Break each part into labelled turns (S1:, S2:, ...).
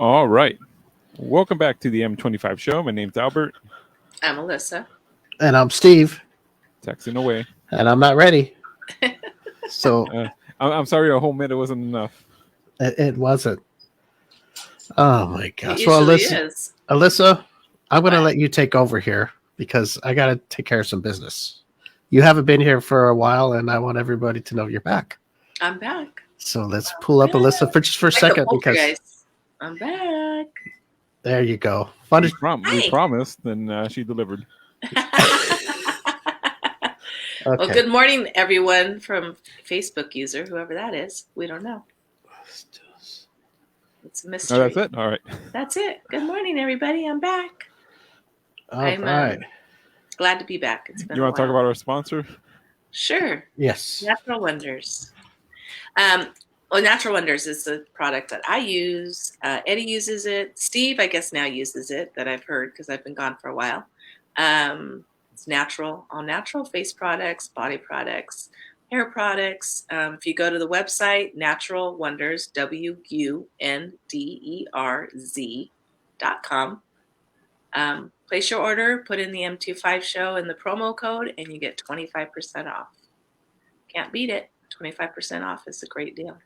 S1: All right. Welcome back to the M25 show. My name's Albert.
S2: I'm Alyssa.
S3: And I'm Steve.
S1: Texting away.
S3: And I'm not ready. So
S1: I'm sorry a whole minute wasn't enough.
S3: It wasn't. Oh my gosh.
S2: It
S3: Well,
S2: usually is.
S3: Alyssa, I'm going to let you take over here because I got to take care of some business. You haven't been here for a while, and I want everybody to know you're back.
S2: I'm back.
S3: So let's pull up Alyssa for a second because
S2: I'm back.
S3: There you go.
S1: We promised, and she delivered.
S2: Okay. Well, good morning, everyone from Facebook user, whoever that is. We don't know. It's a mystery.
S1: Oh, that's it? All right.
S2: That's it. Good morning, everybody. I'm back.
S3: I'm right.
S2: Glad to be back. It's been
S1: You want to talk about our sponsor?
S2: Sure.
S3: Yes.
S2: Natural Wonders. Well, Natural Wonders is the product that I use. Eddie uses it. Steve, I guess, now uses it that I've heard because I've been gone for a while. It's natural, all natural face products, body products, hair products. If you go to the website, Natural Wonders, WUNDERZ.com. Place your order, put in the M25 show and the promo code, and you get 25% off. Can't beat it. 25% off is a great deal.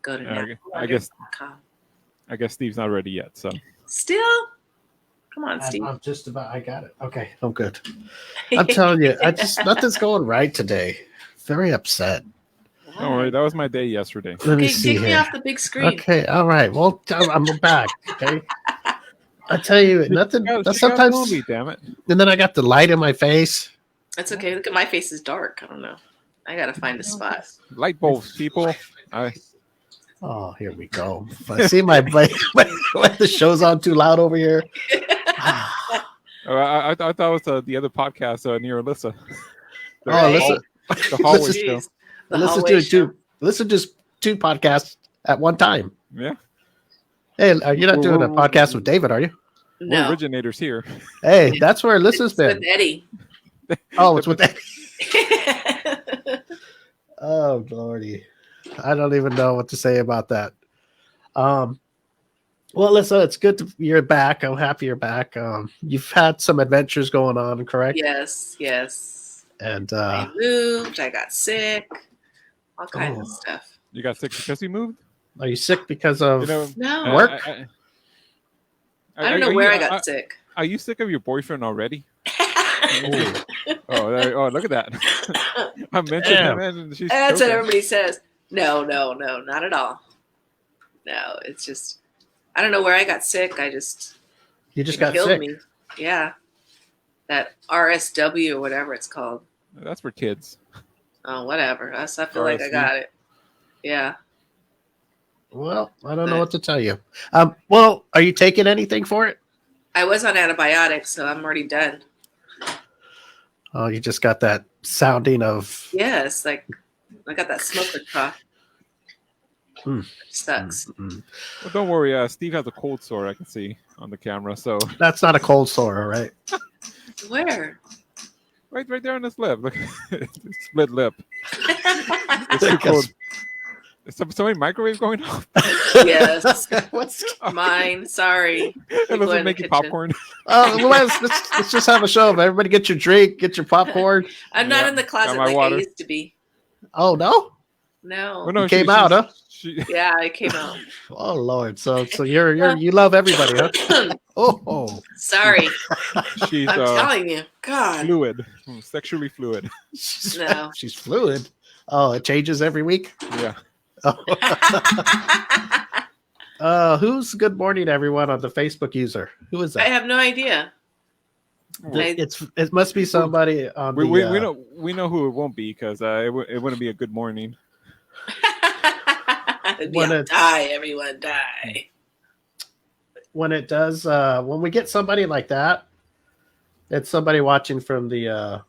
S2: Go to naturalwonders.com.
S3: I
S1: guess Steve's not ready yet, so.
S2: Still? Come on, Steve.
S3: I'm just about, I got it. Okay, I'm good. I'm telling you, nothing's going right today. Very upset.
S1: Don't worry, that was my day yesterday.
S3: Let me see
S2: take me off the big screen.
S3: Okay, all right. Well, I'm back. Okay. I tell you, nothing. Sometimes,
S1: me, damn it.
S3: And then I got the light in my face.
S2: That's okay. Look at my face is dark. I don't know. I gotta find a spot.
S1: Light bulbs, people.
S3: Oh, here we go. I see my when the show's on too loud over here.
S1: I thought it was the other podcast near Alyssa.
S3: Alyssa.
S1: The hallway show.
S3: Listen to two podcasts at one time.
S1: Yeah.
S3: Hey, you're not doing a podcast with David, are you?
S2: No.
S1: We're originators here.
S3: Hey, that's where Alyssa's been.
S2: With Eddie.
S3: Oh, it's with Eddie. Oh, Lordy. I don't even know what to say about that. Well, Alyssa, it's good you're back. I'm happy you're back. You've had some adventures going on, correct?
S2: Yes.
S3: And
S2: I moved. I got sick. All kinds of stuff.
S1: You got sick because you moved?
S3: Are you sick because of
S2: no
S3: work?
S2: I don't know where I got sick.
S1: Are you sick of your boyfriend already? Oh, look at that. I mentioned him and she's
S2: that's what everybody says. No, not at all. No, it's just I don't know where I got sick.
S3: You just got
S2: killed
S3: sick.
S2: Me. Yeah. That RSW or whatever it's called.
S1: That's for kids.
S2: Oh, whatever. I feel like I got it. Yeah.
S3: Well, I don't know what to tell you. Well, are you taking anything for it?
S2: I was on antibiotics, so I'm already done.
S3: Oh, you just got that sounding of...
S2: Yes, like I got that smoker cough. Sucks.
S1: Well, don't worry. Steve has a cold sore I can see on the camera, so...
S3: That's not a cold sore, all right?
S2: Where?
S1: Right there on his lip. Look, split lip.
S3: It's
S1: too cold. Is somebody microwave going off?
S2: Yes. What's mine? Sorry.
S1: Let's make you popcorn.
S3: Let's just have a show. Everybody get your drink, get your popcorn.
S2: I'm not in the closet like I used to be.
S3: Oh, no?
S2: No.
S1: Well, no,
S3: it came out, huh?
S2: Yeah, it came out.
S3: Oh, Lord. So you love everybody, huh? Oh.
S2: Sorry.
S1: She's,
S2: I'm telling you. God.
S1: Fluid. Sexually fluid.
S2: No.
S3: She's fluid. Oh, it changes every week?
S1: Yeah.
S3: Who's good morning, everyone, on the Facebook user? Who is that?
S2: I have no idea.
S3: It must be somebody on
S1: we know who it won't be because it wouldn't be a good morning.
S2: Die, everyone die.
S3: When it does, when we get somebody like that, it's somebody watching from the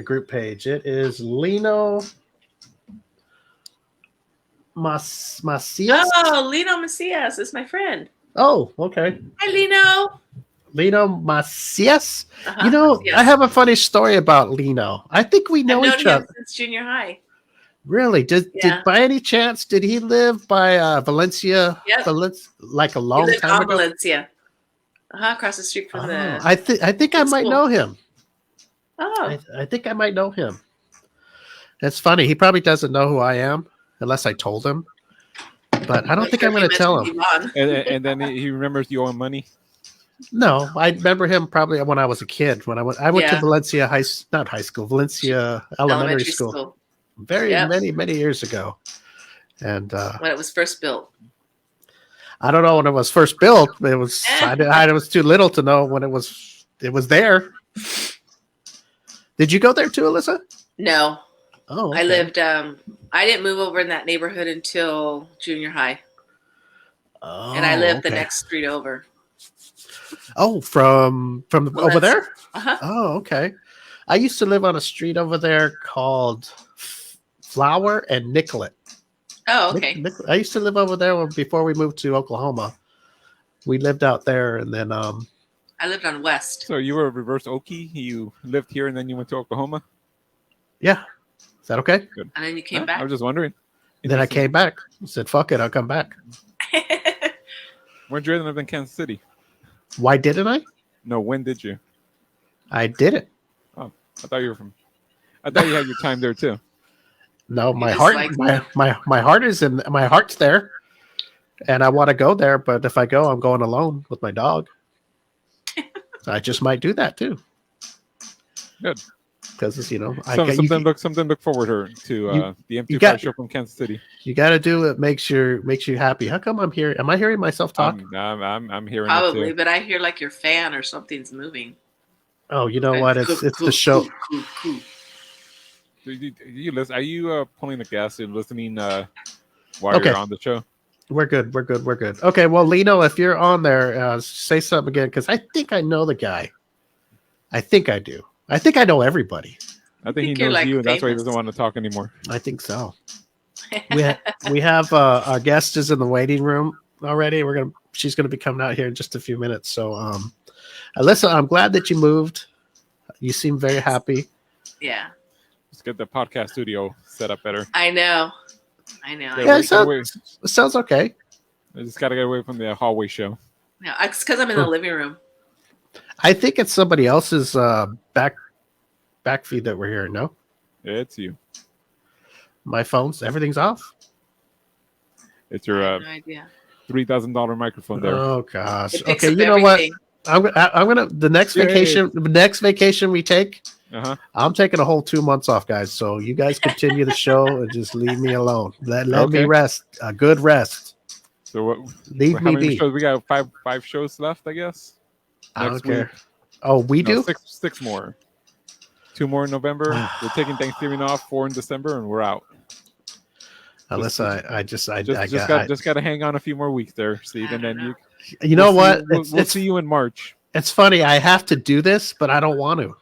S3: group page. It is Lino Macias.
S2: Oh, Lino Macias is my friend.
S3: Oh, okay.
S2: Hi, Lino.
S3: Lino Macias. Yes. I have a funny story about Lino. I think we know each other
S2: since junior high.
S3: Really? Did
S2: Yeah.
S3: by any chance did he live by Valencia?
S2: Yep.
S3: Like a
S2: He
S3: long
S2: lived
S3: time
S2: on
S3: ago?
S2: Valencia. Across the street from
S3: Oh,
S2: the
S3: I think I might
S2: school.
S3: know him.
S2: Oh,
S3: I think I might know him. That's funny. He probably doesn't know who I am unless I told him. But I don't think I'm going to tell him.
S1: And then he remembers you owe him money.
S3: No, I remember him probably when I was a kid. When I went to
S2: Yeah.
S3: Valencia not high school, Valencia elementary school. Very
S2: Yep.
S3: many years ago. And
S2: When it was first built.
S3: I don't know when it was first built. It was I was too little to know when it was there. Did you go there too, Alyssa?
S2: No.
S3: Oh, okay.
S2: I lived I didn't move over in that neighborhood until junior high.
S3: Oh,
S2: And I lived the
S3: okay.
S2: next street over.
S3: Oh, from over there?
S2: Uh-huh.
S3: Oh, okay. I used to live on a street over there called Flower and Nicollet.
S2: Oh, okay.
S3: I used to live over there before we moved to Oklahoma. We lived out there, and then
S2: I lived on West.
S1: So you were a reverse Okie. You lived here and then you went to Oklahoma.
S3: yeah. Is that okay?
S1: Good.
S2: And then you came
S1: I
S2: back.
S1: was just wondering.
S3: And then I came back. I said, "Fuck it, I'll come back."
S1: When did you live in Kansas City?
S3: Why didn't I?
S1: No, when did you?
S3: I did it.
S1: Oh, I thought you were from. I thought you had your time there too.
S3: No,
S2: You
S3: my
S2: just
S3: heart,
S2: like-
S3: my heart is in my heart's there, and I want to go there. But if I go, I'm going alone with my dog. I just might do that too.
S1: Good.
S3: Because
S1: Something look forward to the M25 show from Kansas City.
S3: you got to do it. Makes you happy. How come I'm here? Am I hearing myself talk?
S1: I'm hearing
S2: Probably,
S1: it too.
S2: but I hear like your fan or something's moving.
S3: Oh, you know what? It's the show.
S1: Do you listen? Are you pulling the gas and listening while
S3: Okay.
S1: you're on the show?
S3: We're good. Okay, well, Lino, if you're on there, say something again because I think I know the guy. I think I do. I think I know everybody.
S1: I think he
S2: you're
S1: knows
S2: like
S1: you, and that's why he
S2: famous.
S1: doesn't want to talk anymore.
S3: I think so. We have our guest is in the waiting room already. She's gonna be coming out here in just a few minutes. So, Alyssa, I'm glad that you moved. You seem very happy.
S2: Yeah,
S1: Let's get the podcast studio set up better.
S2: I know.
S3: Yeah, it sounds okay.
S1: I just got to get away from the hallway show.
S2: No, it's because I'm in the living room.
S3: I think it's somebody else's back feed that we're hearing. No,
S1: It's you.
S3: my phone's everything's off.
S1: It's
S2: I
S1: your
S2: have no idea.
S1: $3,000 microphone there.
S3: Oh gosh.
S2: It picks
S3: Okay,
S2: up
S3: you know what?
S2: everything.
S3: I'm gonna the next
S1: Yay.
S3: vacation we take.
S1: Uh-huh.
S3: I'm taking a whole 2 months off, guys. So you guys continue the show and just leave me alone. Let me
S1: Okay.
S3: rest. A good rest.
S1: So what?
S3: Leave
S1: How
S3: me
S1: many
S3: be.
S1: shows? We got five shows left, I guess.
S3: I don't
S1: next
S3: care.
S1: week.
S3: Oh, we
S1: No,
S3: do.
S1: six more. 2 more in November. We're taking Thanksgiving off. 4 in December, and we're out.
S3: Unless I
S1: Just got to hang on a few more weeks there, Steve, and then
S3: you know what?
S1: We'll see you in March.
S3: It's funny. I have to do this, but I don't want to.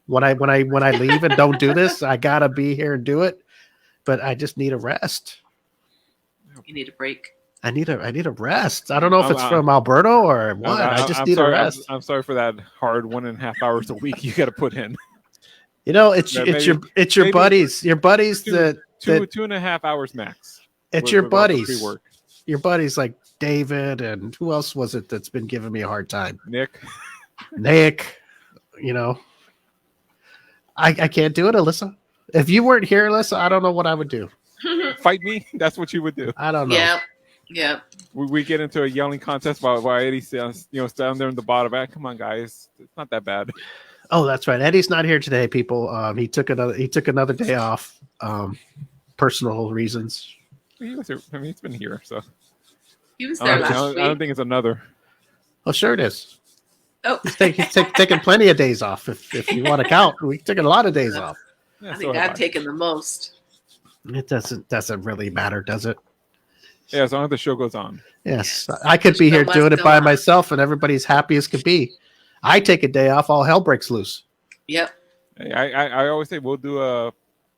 S3: When I leave and don't do this, I gotta be here and do it. But I just need a rest.
S2: You need a break.
S3: I need a rest. I don't know if it's
S1: I'm-
S3: from Alberto or what. I just need a rest.
S1: I'm sorry for that hard 1.5 hours a week you got to put in.
S3: You know, it's
S1: Yeah,
S3: your
S1: maybe
S3: buddies. Your buddies that
S1: 2.5 hours max.
S3: it's
S1: with-
S3: your
S1: with all the
S3: buddies.
S1: pre-work.
S3: Your buddies like David and who else was it that's been giving me a hard time?
S1: Nick.
S3: Nick. You know, I can't do it, Alyssa. If you weren't here, Alyssa, I don't know what I would do.
S1: Fight me. That's what you would do.
S3: I don't know.
S2: Yep.
S1: We get into a yelling contest while Eddie stands down there in the bottom. Come on, guys. It's not that bad.
S3: Oh, that's right. Eddie's not here today, people. He took another day off. Personal reasons.
S1: He was here. I mean, he's been here, so
S2: He was
S1: I
S2: there
S1: don't,
S2: last
S1: I
S2: week.
S1: don't think it's another.
S3: Oh, sure it is.
S2: Oh,
S3: He's taking plenty of days off. If you want to count, we've taken a lot of days off.
S1: Yeah,
S2: I
S1: so
S2: think
S1: have
S2: I've
S1: I.
S2: taken the most.
S3: It doesn't really matter, does it?
S1: Yeah, as long as the show goes on.
S3: Yes, I could be
S2: So
S3: here
S2: much
S3: doing it
S2: go
S3: by
S2: on.
S3: myself, and everybody's happy as could be. I take a day off, all hell breaks loose.
S2: Yep.
S1: I always say we'll do a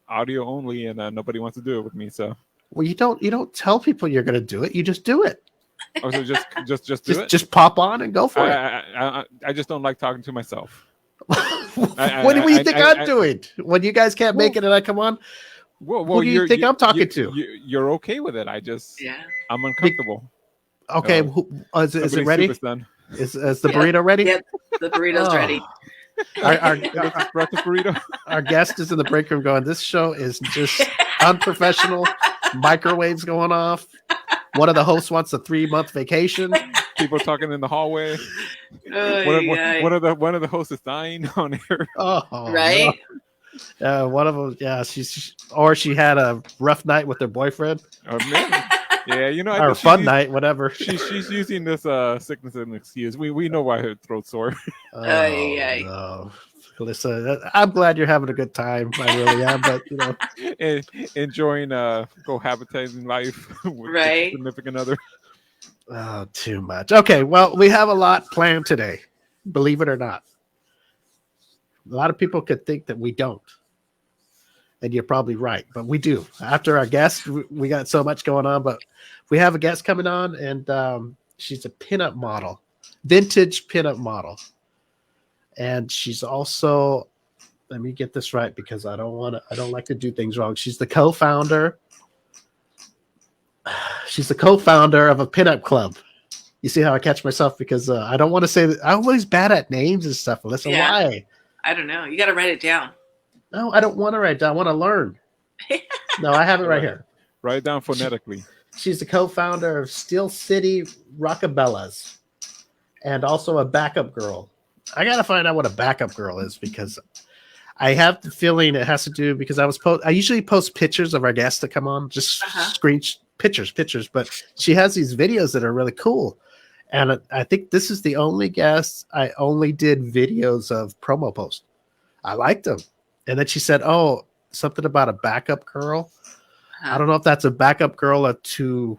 S1: audio only, and nobody wants to do it with me. So,
S3: Well, you don't tell people you're going to do it. You just do it.
S1: also just do it.
S3: Just pop on and go for it.
S1: I just don't like talking to myself.
S3: What do you think I'm doing when you guys can't make it and I come on?
S1: Well,
S3: Who do you think I'm talking to?
S1: You're okay with it.
S2: Yeah.
S1: I'm uncomfortable.
S3: Okay, is it ready?
S1: Done.
S3: Is the burrito ready?
S2: Yep. The burrito's
S3: Oh.
S2: ready.
S1: Breakfast burrito.
S3: Our guest is in the break room going, this show is just unprofessional. Microwaves going off. One of the hosts wants a 3-month vacation.
S1: People talking in the hallway. One of the hosts is dying on air.
S3: Oh,
S2: right.
S3: No. One of them, yeah, she had a rough night with her boyfriend.
S1: Oh, man. Yeah, you know,
S3: or a fun night, whatever.
S1: She's using this sickness as an excuse. We know why her throat's sore.
S3: No. Alyssa, I'm glad you're having a good time. I really am, but you know,
S1: enjoying cohabitating life with
S2: right.
S1: a significant other.
S3: Oh, too much. Okay, well, we have a lot planned today, believe it or not. A lot of people could think that we don't. And you're probably right, but we do. After our guest, we got so much going on, but we have a guest coming on, and she's a pinup model, vintage pinup model. And she's also, let me get this right because I don't like to do things wrong. She's the co-founder. She's the co-founder of a pinup club. You see how I catch myself because I don't want to say that. I'm always bad at names and stuff. Listen, why?
S2: I don't know. You got to write it down.
S3: No, I don't want to write down. I want to learn. No, I have it right here.
S1: Write it down phonetically.
S3: She's the co-founder of Steel City Rockabellas and also a backup girl. I got to find out what a backup girl is because I have the feeling it has to do because I usually post pictures of our guests that come on, just screen pictures, but she has these videos that are really cool. And I think this is the only guest I only did videos of promo posts. I liked them. And then she said, oh, something about a backup girl. I don't know if that's a backup girl to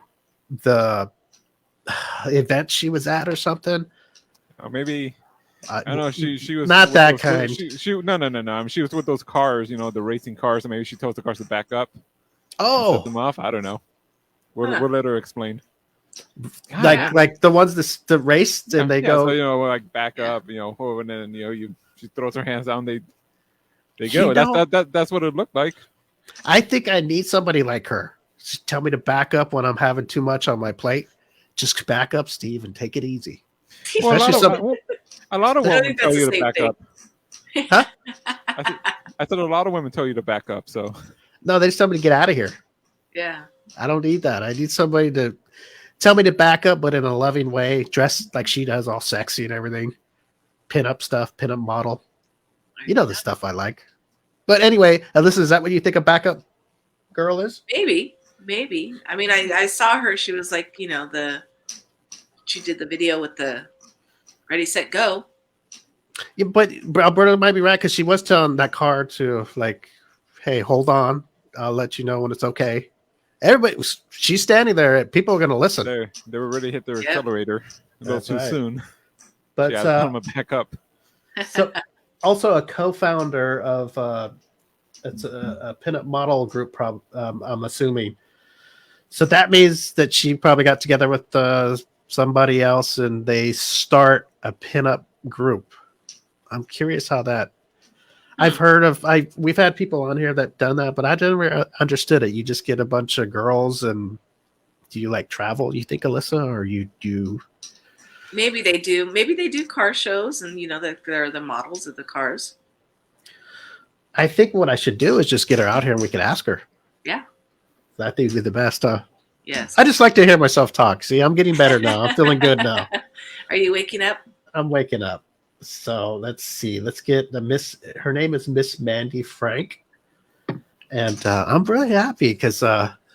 S3: the event she was at or something.
S1: Or maybe, I don't know, she was
S3: not that
S1: those,
S3: kind.
S1: No. She was with those cars, you know, the racing cars, and maybe she told the cars to back up.
S3: Oh.
S1: Set them off. I don't know. We'll let her explain.
S3: Like the ones the race and they go.
S1: So, you know, like back up, you know, and then, you know, she throws her hands down, they go. That's what it looked like.
S3: I think I need somebody like her. Just tell me to back up when I'm having too much on my plate. Just back up, Steve, and take it easy.
S1: Well, a lot of women tell you to back up.
S3: Huh?
S1: I thought a lot of women tell you to back up. So
S3: no, they just tell me to get out of here.
S2: Yeah.
S3: I don't need that. I need somebody to tell me to back up, but in a loving way, dressed like she does, all sexy and everything. Pin up stuff, pin up model. You know the stuff I like. But anyway, Alyssa, is that what you think a backup girl is?
S2: Maybe. I mean, I saw her. She was like, you know, she did the video with the ready, set, go.
S3: Yeah, but Alberta might be right because she was telling that car to like, hey, hold on. I'll let you know when it's okay. She's standing there. People are going to listen.
S1: They were ready to hit their accelerator a little too soon.
S3: But
S1: I'm going to back up.
S3: So, also a co-founder of it's a pinup model group. I'm assuming. So that means that she probably got together with somebody else and they start a pinup group. I'm curious how that. I've heard of. We've had people on here that done that, but I never understood it. You just get a bunch of girls, and do you like travel? You think, Alyssa, or you do?
S2: Maybe they do. Maybe they do car shows, and you know that they're the models of the cars.
S3: I think what I should do is just get her out here, and we can ask her.
S2: Yeah,
S3: I think it'd be the best.
S2: Yes.
S3: I just like to hear myself talk. See, I'm getting better now. I'm feeling good now.
S2: Are you waking up?
S3: I'm waking up. So let's see. Let's get the Miss. Her name is Miss Mandy Frank, and I'm really happy because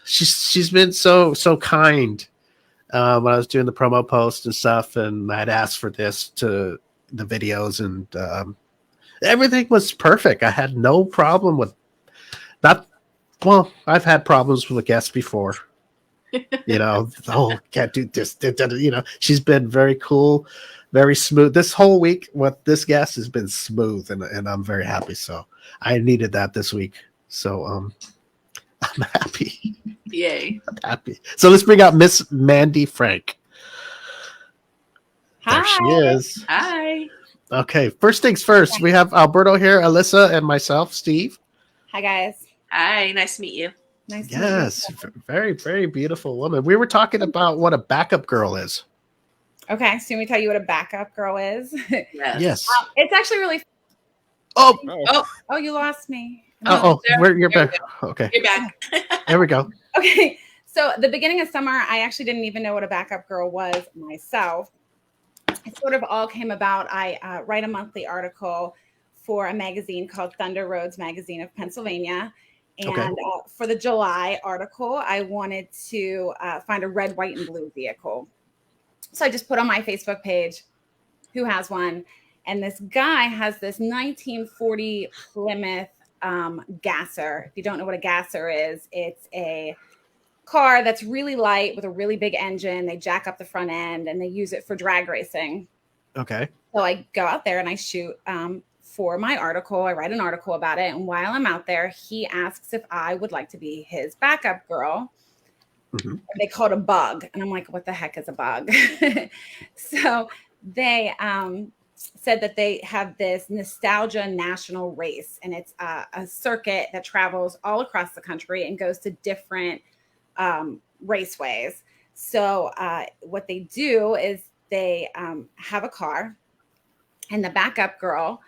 S3: she's been so kind. When I was doing the promo post and stuff, and I'd asked for this to the videos, and everything was perfect. I had no problem with not. Well, I've had problems with guests before. You know, can't do this. You know, she's been very cool. Very smooth. This whole week with this guest has been smooth, and I'm very happy. So I needed that this week. So I'm happy.
S2: Yay.
S3: I'm happy. So let's bring out Miss Mandy Frank.
S4: Hi.
S3: There she is.
S2: Hi.
S3: Okay, first things first. We have Alberto here, Alyssa, and myself, Steve.
S4: Hi, guys.
S2: Hi, nice to meet you.
S4: Nice to meet
S3: Yes,
S4: you.
S3: very, very beautiful woman. We were talking about what a backup girl is.
S4: Okay, so let me tell you what a backup girl is.
S3: Yes.
S4: It's actually really.
S3: Oh,
S2: Oh,
S4: Oh, you lost me.
S3: you're
S2: there
S3: back. Okay,
S2: you're back.
S3: there we go.
S4: Okay, so the beginning of summer, I actually didn't even know what a backup girl was myself. It sort of all came about. I write a monthly article for a magazine called Thunder Roads Magazine of Pennsylvania. And
S3: Okay.
S4: For the July article, I wanted to find a red, white, and blue vehicle. So I just put on my Facebook page, who has one? And this guy has this 1940 Plymouth gasser. If you don't know what a gasser is, it's a car that's really light with a really big engine. They jack up the front end and they use it for drag racing.
S3: Okay.
S4: So I go out there and I shoot for my article. I write an article about it. And while I'm out there, he asks if I would like to be his backup girl.
S3: Mm-hmm.
S4: They call it a bug. And I'm like, what the heck is a bug? So they said that they have this nostalgia national race. And it's a circuit that travels all across the country and goes to different raceways. So what they do is they have a car, and the backup girl,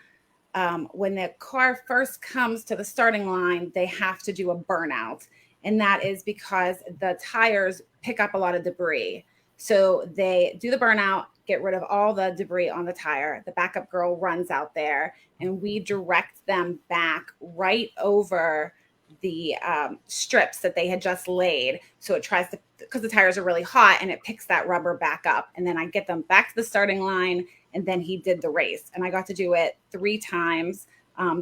S4: when the car first comes to the starting line, they have to do a burnout. And that is because the tires pick up a lot of debris. So they do the burnout, get rid of all the debris on the tire. The backup girl runs out there, and we direct them back right over the strips that they had just laid. So it tries to, because the tires are really hot, and it picks that rubber back up. And then I get them back to the starting line, and then he did the race. And I got to do it 3 times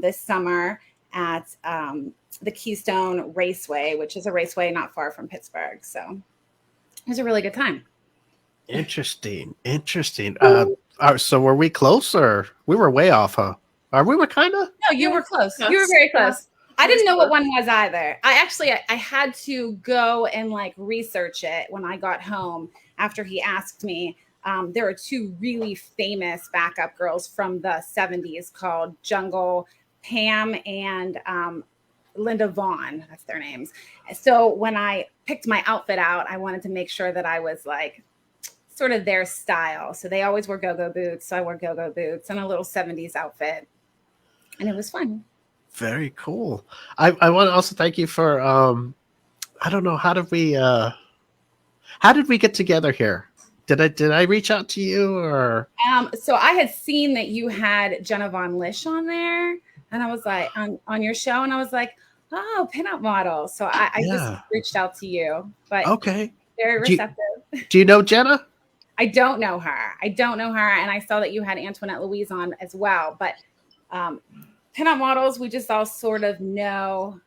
S4: this summer at the Keystone Raceway, which is a raceway not far from Pittsburgh. So it was a really good time.
S3: Interesting. So were we close, or we were way off, huh? Or we were kind of?
S4: No, you were close. You were very close. I didn't know what one was either. I had to go and like research it when I got home after he asked me. There are 2 really famous backup girls from the 70s called Jungle Pam and Linda Vaughn. That's their names. So when I picked my outfit out, I wanted to make sure that I was like sort of their style. So they always wore go-go boots. So I wore go-go boots and a little 70s outfit. And it was fun.
S3: Very cool. I want to also thank you for I don't know, how did we get together here? Did I reach out to you, or
S4: so I had seen that you had Jenna Von Lish on there, and I was like on your show, and I was like, oh, pinup model. So I just reached out to you, but
S3: okay.
S4: Very receptive.
S3: Do you know Jenna?
S4: I don't know her. And I saw that you had Antoinette Louise on as well, but pinup models, we just all sort of know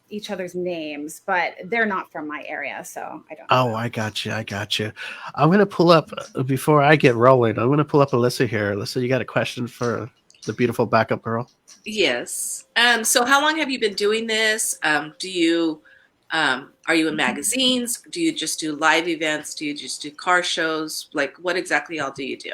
S4: each other's names, but they're not from my area, so I don't know.
S3: Oh, I got you. I'm going to pull up, before I get rolling, I'm going to pull up Alyssa here. Alyssa, you got a question for the beautiful backup girl?
S2: Yes. So how long have you been doing this? Are you in magazines? Do you just do live events? Do you just do car shows? Like, what exactly all do you do?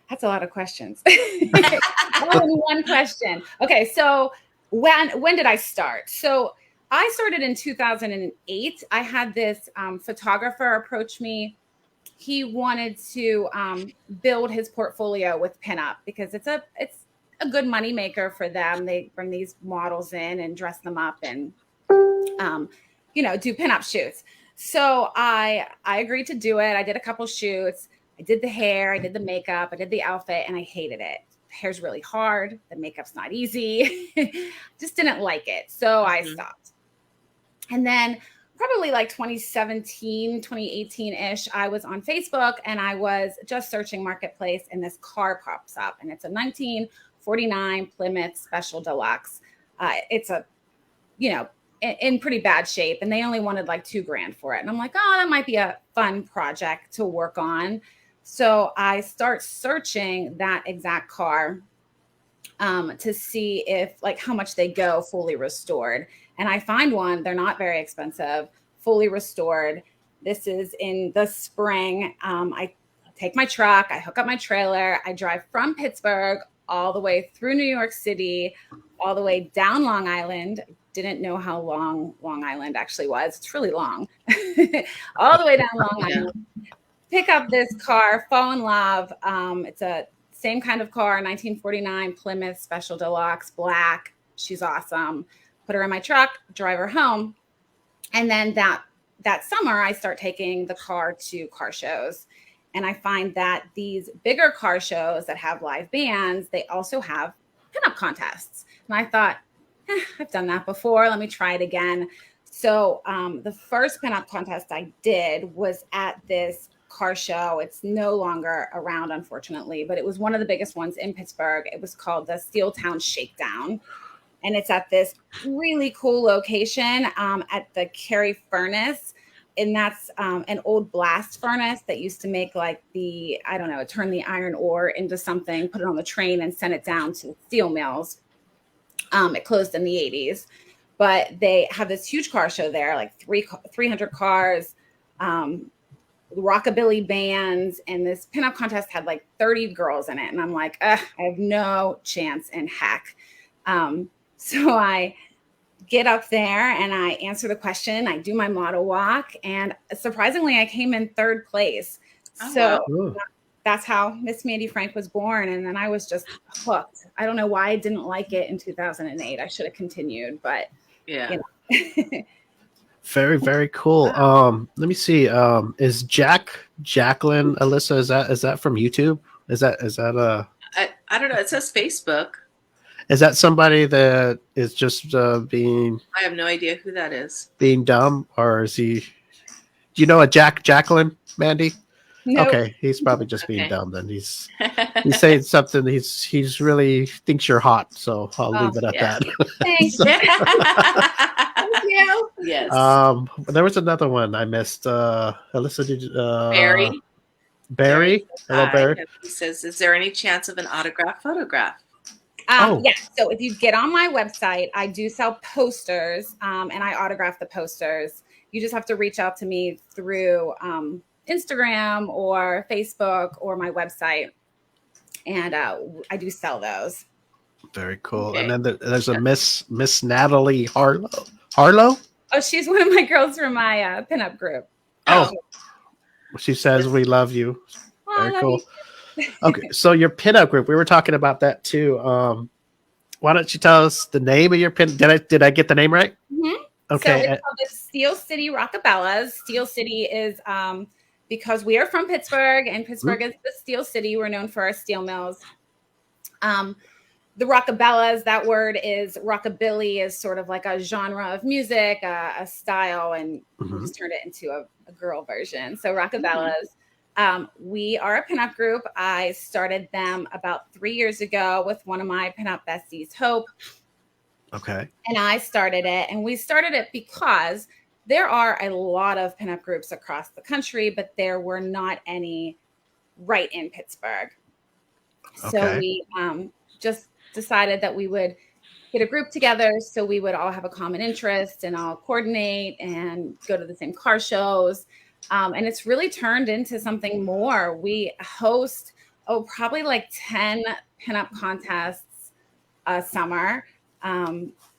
S4: That's a lot of questions. All in one question. Okay, so when did I start? So I started in 2008. I had this photographer approach me. He wanted to build his portfolio with Pinup because it's a good money maker for them. They bring these models in and dress them up and do Pinup shoots. So I agreed to do it. I did a couple shoots. I did the hair, I did the makeup, I did the outfit, and I hated it. The hair's really hard. The makeup's not easy. Just didn't like it. So I stopped. And then probably like 2017, 2018-ish, I was on Facebook and I was just searching Marketplace, and this car pops up, and it's a 1949 Plymouth Special Deluxe. It's in pretty bad shape, and they only wanted like $2,000 for it. And I'm like, oh, that might be a fun project to work on. So I start searching that exact car to see if like how much they go fully restored. And I find one, they're not very expensive, fully restored. This is in the spring. I take my truck, I hook up my trailer, I drive from Pittsburgh all the way through New York City, all the way down Long Island, didn't know how long Long Island actually was. It's really long, all the way down Long Island. Pick up this car, fall in love. It's a same kind of car, 1949 Plymouth Special Deluxe, black. She's awesome. Put her in my truck, drive her home. And then that summer, I start taking the car to car shows. And I find that these bigger car shows that have live bands, they also have pinup contests. And I thought, I've done that before. Let me try it again. So the first pinup contest I did was at this car show. It's no longer around, unfortunately, but it was one of the biggest ones in Pittsburgh. It was called the Steeltown Shakedown. And it's at this really cool location at the Cary Furnace. And that's an old blast furnace that used to make like turn the iron ore into something, put it on the train and send it down to steel mills. It closed in the 80s, but they have this huge car show there, like 300 cars, rockabilly bands, and this pinup contest had like 30 girls in it. And I'm like, I have no chance in heck. So I get up there and I answer the question. I do my model walk, and surprisingly, I came in third place. So that's how Miss Mandy Frank was born. And then I was just hooked. I don't know why I didn't like it in 2008. I should have continued, but
S2: yeah.
S3: Very, very cool. Let me see. Is Jacqueline Alyssa? Is that from YouTube? Is that
S2: I don't know. It says Facebook.
S3: Is that somebody that is just being?
S2: I have no idea who that is.
S3: Being dumb, or is he? Do you know a Jacqueline, Mandy?
S4: Nope.
S3: Okay, he's probably just being dumb. Then he's saying something. He's really thinks you're hot. So I'll leave it at that.
S4: Thanks. Thank you.
S2: Yes.
S3: There was another one I missed. Alyssa, did
S2: Barry.
S3: Barry. Hello, Barry.
S2: He says, "Is there any chance of an autograph photograph?"
S4: Yeah. So if you get on my website, I do sell posters, and I autograph the posters. You just have to reach out to me through Instagram or Facebook or my website, and I do sell those.
S3: Very cool.
S2: Okay.
S3: And then there's a Miss Natalie Harlow.
S4: Oh, she's one of my girls from my pinup group.
S3: Oh, she says we love you. Very cool. Okay, so your pinup group, we were talking about that too. Why don't you tell us the name of your pin? Did I get the name right?
S4: Mm-hmm.
S3: Okay.
S4: So it's called the Steel City Rockabellas. Steel City is because we are from Pittsburgh, and Pittsburgh is the Steel City. We're known for our steel mills. The Rockabellas, that word is rockabilly, is sort of like a genre of music, a style, and we just turned it into a girl version. So Rockabellas. We are a pinup group. I started them about 3 years ago with one of my pinup besties, Hope.
S3: Okay.
S4: And I started it. And we started it because there are a lot of pinup groups across the country, but there were not any right in Pittsburgh. So we just decided that we would get a group together so we would all have a common interest and all coordinate and go to the same car shows. And it's really turned into something more. We host, probably like 10 pinup contests a summer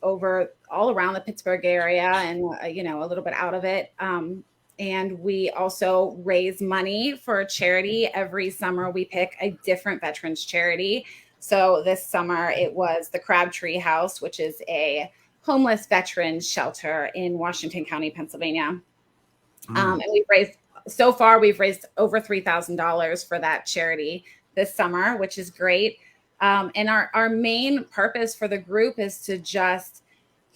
S4: over all around the Pittsburgh area and, a little bit out of it. And we also raise money for a charity. Every summer we pick a different veterans charity. So this summer it was the Crabtree House, which is a homeless veterans shelter in Washington County, Pennsylvania. And we've raised over $3,000 for that charity this summer, which is great. And our main purpose for the group is to just,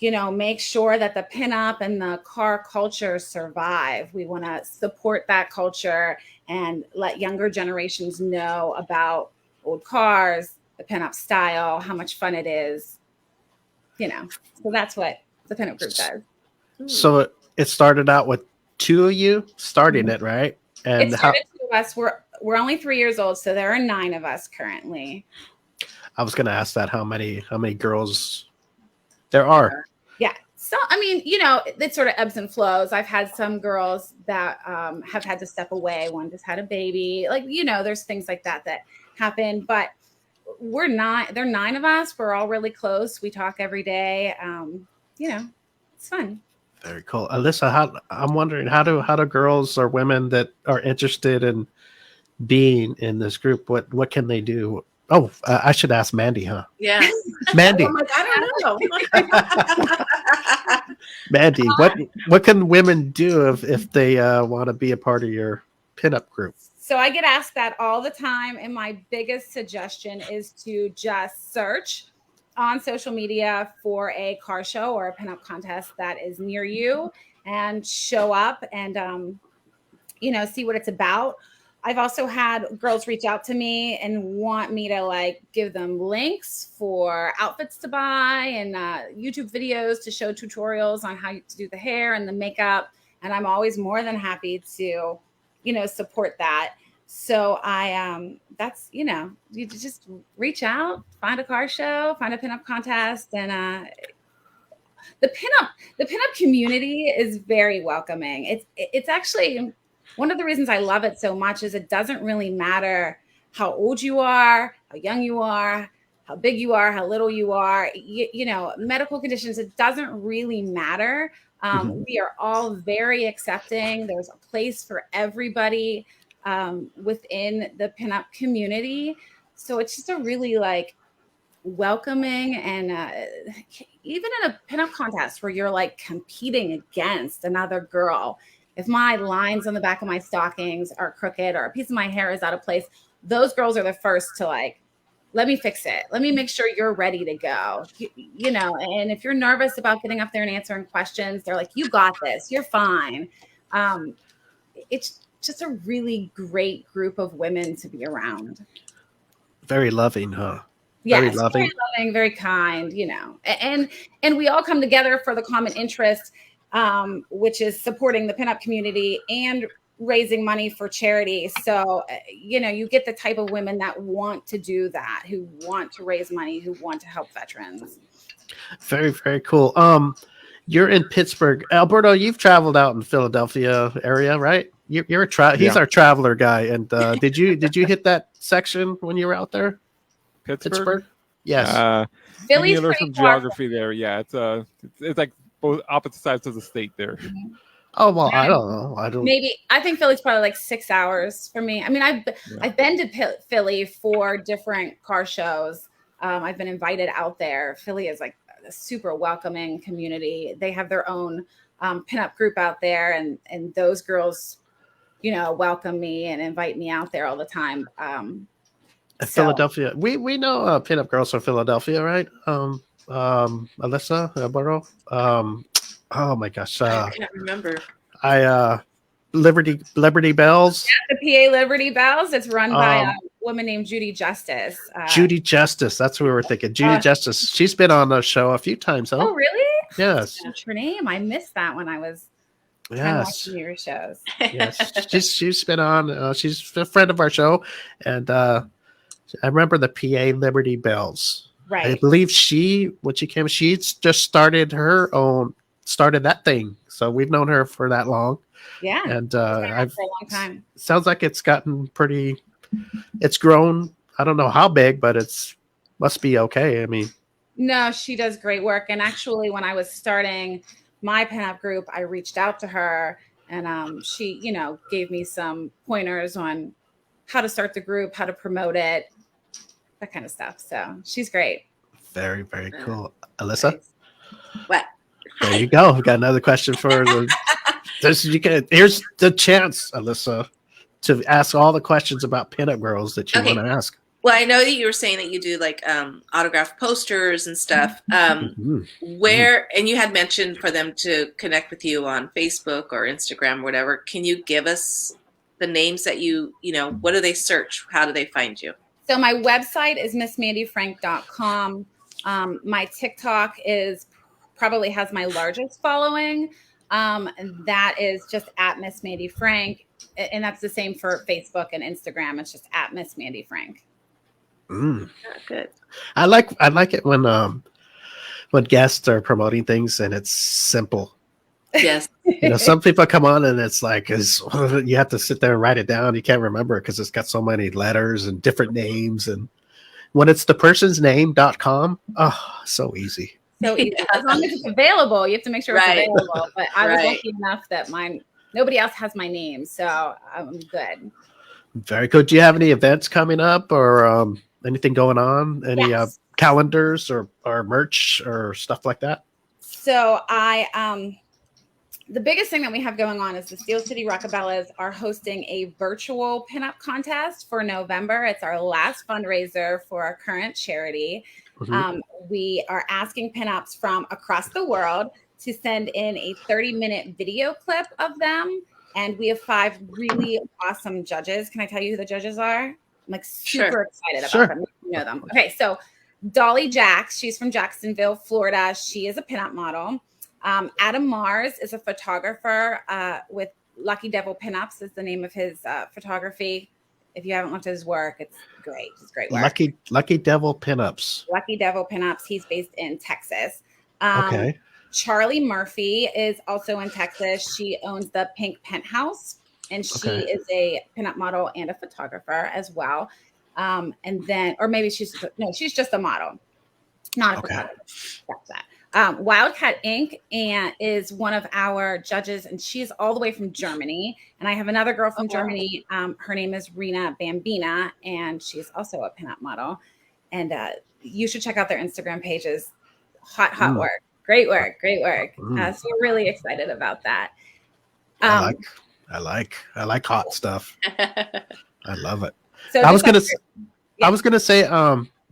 S4: make sure that the pinup and the car culture survive. We want to support that culture and let younger generations know about old cars, the pinup style, how much fun it is. So that's what the pinup group does.
S3: So it started out with two of you starting it, right? And
S4: it started two of us. We're only 3 years old, so there are 9 of us currently.
S3: I was going to ask that how many girls there are.
S4: Yeah. So it sort of ebbs and flows. I've had some girls that have had to step away. One just had a baby. There's things like that happen. But there are 9 of us. We're all really close. We talk every day. it's fun.
S3: Very cool. Alyssa, I'm wondering how do girls or women that are interested in being in this group, what can they do? Oh, I should ask Mandy, huh?
S2: Yeah.
S3: Mandy,
S2: I'm like, I don't know.
S3: Mandy, what can women do if they want to be a part of your pinup group?
S4: So I get asked that all the time, and my biggest suggestion is to just search on social media for a car show or a pinup contest that is near you, and show up and see what it's about. I've also had girls reach out to me and want me to like give them links for outfits to buy and YouTube videos to show tutorials on how to do the hair and the makeup. And I'm always more than happy to, support that. So that's, you just reach out, find a car show, find a pinup contest. And the pinup community is very welcoming. It's actually, one of the reasons I love it so much is it doesn't really matter how old you are, how young you are, how big you are, how little you are, medical conditions, it doesn't really matter. We are all very accepting. There's a place for everybody within the pinup community. So it's just a really like welcoming, and even in a pinup contest where you're like competing against another girl, if my lines on the back of my stockings are crooked or a piece of my hair is out of place, those girls are the first to like, let me fix it. Let me make sure you're ready to go. And if you're nervous about getting up there and answering questions, they're like, you got this, you're fine. It's just a really great group of women to be around.
S3: Very loving, huh?
S4: Yes, very loving, very kind, and we all come together for the common interest, which is supporting the pinup community and raising money for charity. So, you get the type of women that want to do that, who want to raise money, who want to help veterans.
S3: Very, very cool. You're in Pittsburgh. Alberto, you've traveled out in Philadelphia area, right? You're he's our traveler guy. And did you hit that section when you were out there?
S1: Pittsburgh?
S3: Yes.
S4: Philly's
S1: learned
S4: pretty
S1: some geography there. Yeah, it's like both opposite sides of the state there.
S3: Oh well, I don't know.
S4: I think Philly's probably like 6 hours for me. I mean, I've been to Philly for different car shows. I've been invited out there. Philly is like a super welcoming community. They have their own pinup group out there, and those girls, welcome me and invite me out there all the time.
S3: Philadelphia. We know pinup girls from Philadelphia, right? Alyssa, Alberto. Oh my gosh.
S2: I can't remember.
S3: Liberty Bells.
S4: Yeah, the PA Liberty Bells. It's run by a woman named Judy Justice.
S3: Judy Justice. That's what we were thinking. Judy Justice. She's been on the show a few times. Huh?
S4: Oh, really?
S3: Yes.
S4: That's her name. I missed that when I was watching your shows.
S3: Yes. she's been on. She's a friend of our show, and I remember the PA Liberty Bells.
S4: Right.
S3: I believe when she came, she's just started that thing. So we've known her for that long.
S4: Yeah.
S3: And
S4: for a long time.
S3: Sounds like it's gotten it's grown. I don't know how big, but must be okay. I mean,
S4: no, she does great work. And actually, when I was starting my pinup group, I reached out to her, and she, gave me some pointers on how to start the group, how to promote it, that kind of stuff. So she's great.
S3: Very, very cool. Alyssa?
S2: What?
S3: There you go. We got another question for the. Here's the chance, Alyssa, to ask all the questions about pinup girls that you want to ask.
S2: Well, I know that you were saying that you do like autographed posters and stuff. Where, and you had mentioned for them to connect with you on Facebook or Instagram or whatever. Can you give us the names that what do they search? How do they find you?
S4: So my website is missmandyfrank.com. My TikTok probably has my largest following. And that is just at Miss Mandy Frank. And that's the same for Facebook and Instagram. It's just at Miss Mandy Frank.
S2: Good.
S3: I like it when guests are promoting things and it's simple.
S2: Yes.
S3: Some people come on and it's like you have to sit there and write it down. You can't remember because it's got so many letters and different names. And when it's the person's name.com, oh, so easy.
S4: So easy. As long as it's available, you have to make sure it's
S2: Right.
S4: available. But I was
S2: Right.
S4: lucky enough that nobody else has my name, so I'm good.
S3: Very good. Do you have any events coming up or anything going on? Any
S4: Yes.
S3: calendars or merch or stuff like that?
S4: So the biggest thing that we have going on is the Steel City Rockabellas are hosting a virtual pinup contest for November. It's our last fundraiser for our current charity.
S3: Mhm.
S4: We are asking pinups from across the world to send in a 30-minute video clip of them. And we have 5 really awesome judges. Can I tell you who the judges are? I'm like super excited about them. You know them. Okay, so Dolly Jacks, she's from Jacksonville, Florida. She is a pinup model. Adam Mars is a photographer with Lucky Devil Pinups is the name of his photography. If you haven't looked at his work, it's great. It's great work.
S3: Lucky Devil Pinups.
S4: Lucky Devil Pinups. He's based in Texas.
S3: Okay.
S4: Charlie Murphy is also in Texas. She owns the Pink Penthouse, and she is a pinup model and a photographer as well. And then, or maybe she's just a model, not a photographer. That's that. Wildcat Inc. and is one of our judges, and she's all the way from Germany. And I have another girl from Germany. Her name is Rena Bambina, and she's also a pinup model. And you should check out their Instagram pages. Hot work. Great work. So we're really excited about that.
S3: I like hot stuff. I love it.
S4: So
S3: I was gonna say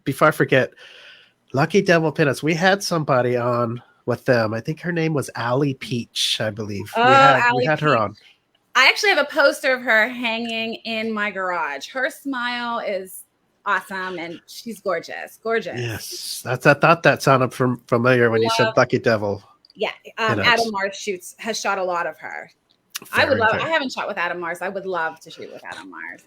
S3: before I forget, Lucky Devil Pinups. We had somebody on with them. I think her name was Allie Peach, I believe. We had her on.
S4: I actually have a poster of her hanging in my garage. Her smile is awesome, and she's gorgeous.
S3: Yes, I thought that sounded familiar when you said Lucky Devil.
S4: Yeah, Adam Mars has shot a lot of her. I haven't shot with Adam Mars. I would love to shoot with Adam Mars.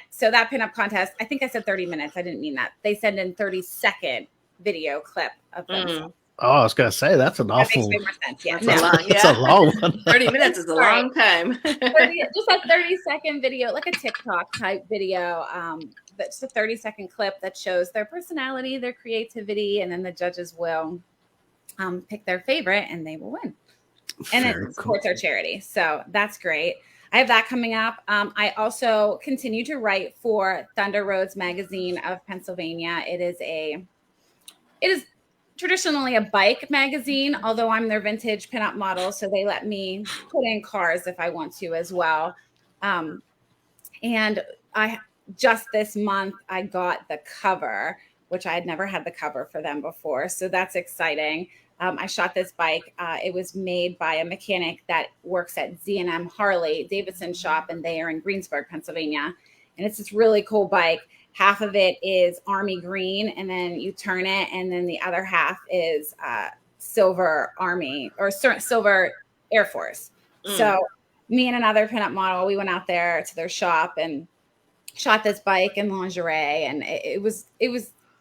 S4: So that pinup contest, I think I said 30 minutes. I didn't mean that. They send in 30-second video clip of themselves.
S3: Oh, I was gonna say that's an awful.
S4: That makes way more sense. Yeah,
S3: that's a long one.
S2: 30 minutes is a long time.
S4: Just a 30-second video, like a TikTok type video. That's a 30-second clip that shows their personality, their creativity, and then the judges will pick their favorite, and they will win. And it supports our charity, so that's great. I have that coming up. I also continue to write for Thunder Roads Magazine of Pennsylvania. It is traditionally a bike magazine, although I'm their vintage pinup model, so they let me put in cars if I want to as well. And just this month, I got the cover, which I had never had the cover for them before, so that's exciting. I shot this bike. It was made by a mechanic that works at Z&M Harley Davidson shop, and they are in Greensburg, Pennsylvania. And it's this really cool bike. Half of it is army green, and then you turn it, and then the other half is silver army or silver Air Force. So me and another pinup model, we went out there to their shop and shot this bike in lingerie, and it was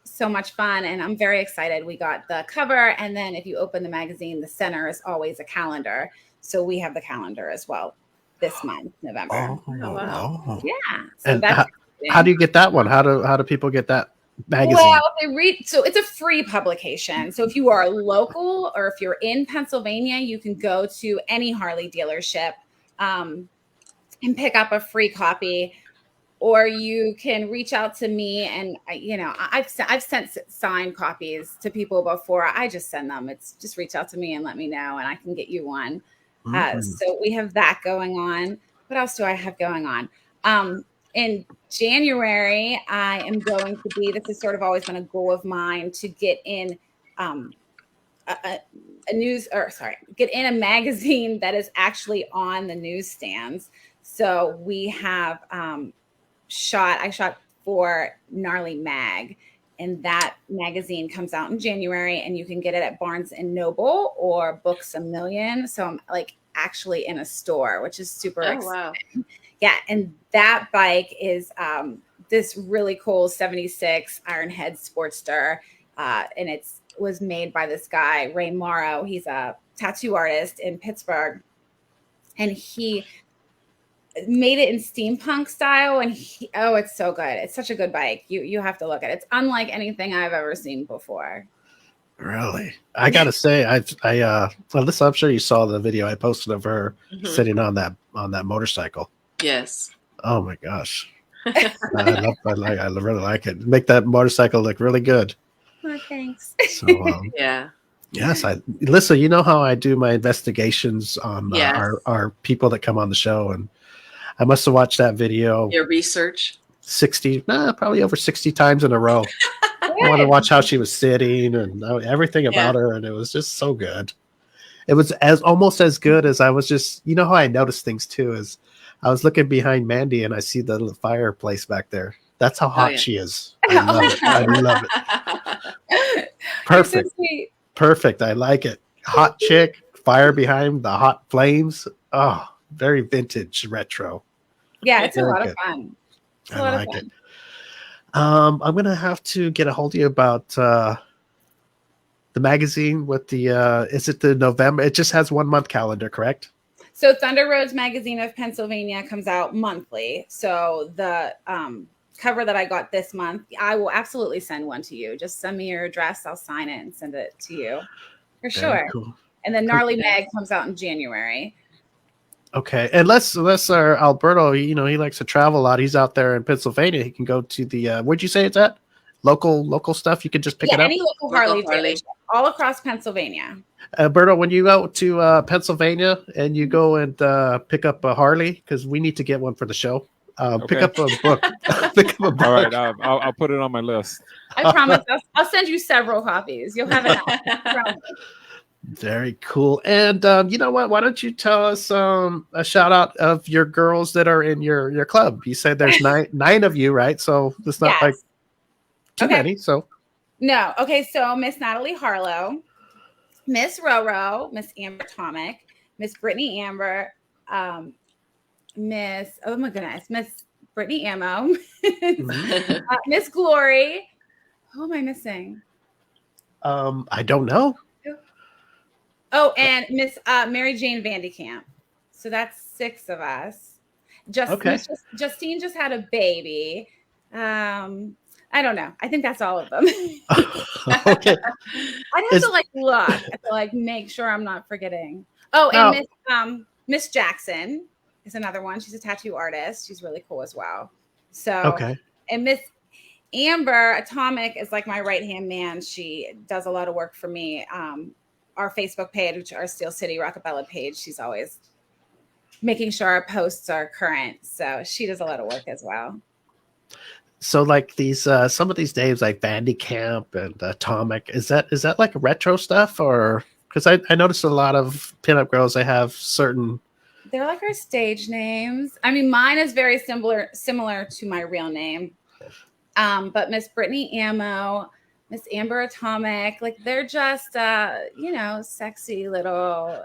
S4: so much fun, and I'm very excited. We got the cover, and then if you open the magazine, the center is always a calendar. So we have the calendar as well this month, November.
S3: Oh, wow.
S4: Yeah. So
S3: and how do you get that one? How do people get that magazine?
S4: Well, so it's a free publication. So if you are local or if you're in Pennsylvania, you can go to any Harley dealership and pick up a free copy. Or you can reach out to me, and I've sent signed copies to people before. I just send them. It's just reach out to me and let me know, and I can get you one. So we have that going on. What else do I have going on? In January, I am going to be. This has sort of always been a goal of mine to get in get in a magazine that is actually on the newsstands. So we have. I shot for Gnarly Mag, and that magazine comes out in January, and you can get it at Barnes and Noble or Books A Million. So I'm like actually in a store, which is super exciting. Wow. Yeah, and that bike is this really cool 76 Ironhead Sportster, and it was made by this guy, Ray Morrow. He's a tattoo artist in Pittsburgh, and he made it in steampunk style, and it's so good. It's such a good bike. You have to look at it. It's unlike anything I've ever seen before.
S3: Really? I gotta say, well, listen, I'm sure you saw the video I posted of her sitting on that motorcycle.
S2: Yes.
S3: Oh my gosh. I really like it. Make that motorcycle look really good.
S4: Oh, thanks.
S3: So
S2: Yeah.
S3: yes, Alyssa, you know how I do my investigations on
S2: Yes.
S3: our people that come on the show, and I must have watched that video
S2: Your research.
S3: probably over 60 times in a row. I wanted to watch how she was sitting and everything about her, and it was just so good. It was almost as good as I was just, you know how I noticed things too, is I was looking behind Mandy and I see the little fireplace back there. That's how hot she is. I love it. I love it. Perfect.
S4: So sweet.
S3: Perfect. I like it. Hot chick, fire behind the hot flames. Oh, very vintage retro.
S4: Yeah, it's
S3: Very
S4: a lot
S3: good.
S4: of fun. It's a
S3: I
S4: lot
S3: like
S4: of fun.
S3: it. I'm gonna have to get a hold of you about the magazine with the is it the November? It just has 1 month calendar, correct?
S4: So Thunder Roads Magazine of Pennsylvania comes out monthly. So the cover that I got this month, I will absolutely send one to you. Just send me your address. I'll sign it and send it to you for sure.
S3: Cool.
S4: And then Gnarly Meg comes out in January.
S3: Okay, and let's our Alberto, you know, he likes to travel a lot. He's out there in Pennsylvania. He can go to the where'd you say it's at? Local stuff. You can just pick it up.
S4: Any local Harley dealership all across Pennsylvania.
S3: Alberto, when you go to Pennsylvania and you go and pick up a Harley, because we need to get one for the show. Pick up a book. Pick up a book.
S1: All right, I'll put it on my list.
S4: I promise. I'll send you several copies. You'll have enough.
S3: Very cool. And you know what? Why don't you tell us a shout out of your girls that are in your club? You said there's nine of you, right? So it's not like too many. So
S4: no. Okay. So Miss Natalie Harlow, Miss Roro, Miss Amber Tomic, Miss Brittany Amber, Miss Brittany Ammo, Miss Glory. Who am I missing?
S3: I don't know.
S4: Oh, and Miss Mary Jane Vandekamp. So that's 6 of us. Justine just had a baby. I don't know. I think that's all of them.
S3: Okay.
S4: I'd have to look. I have to make sure I'm not forgetting. Oh, and Miss Jackson is another one. She's a tattoo artist. She's really cool as well. So and Miss Amber Atomic is like my right-hand man. She does a lot of work for me. Our Facebook page, which our Steel City Rockabella page, she's always making sure our posts are current. So she does a lot of work as well.
S3: So like these, some of these names like Vandekamp and Atomic, is that like retro stuff, or because I noticed a lot of pinup girls, they have certain.
S4: They're like our stage names. I mean, mine is very similar to my real name. But Miss Brittany Ammo, Miss Amber Atomic, they're just sexy little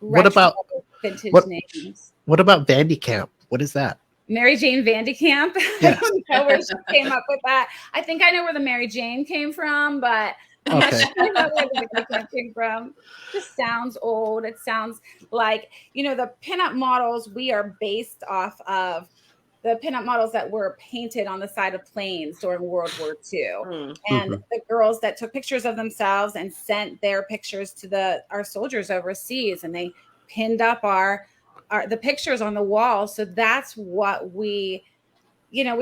S4: vintage names.
S3: What about Vandekamp? What is that?
S4: Mary Jane Vandekamp.
S3: Yes.
S4: I don't know where she came up with that. I think I know where the Mary Jane came from, but I'm not sure where the Vandekamp came from. Just sounds old. It sounds like, the pinup models we are based off of the pinup models that were painted on the side of planes during World War II. And the girls that took pictures of themselves and sent their pictures to our soldiers overseas, and they pinned up the pictures on the wall. So that's what we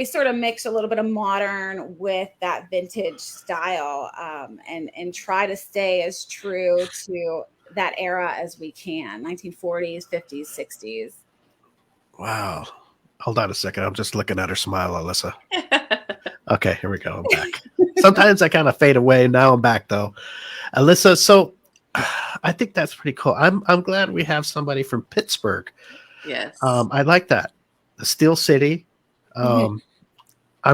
S4: sort of mix a little bit of modern with that vintage style, and try to stay as true to that era as we can. 1940s, 50s, 60s.
S3: Wow. Hold on a second. I'm just looking at her smile, Alyssa. Okay, here we go. I'm back. Sometimes I kind of fade away. Now I'm back though. Alyssa, so I think that's pretty cool. I'm glad we have somebody from Pittsburgh.
S2: Yes.
S3: I like that. The Steel City. I'm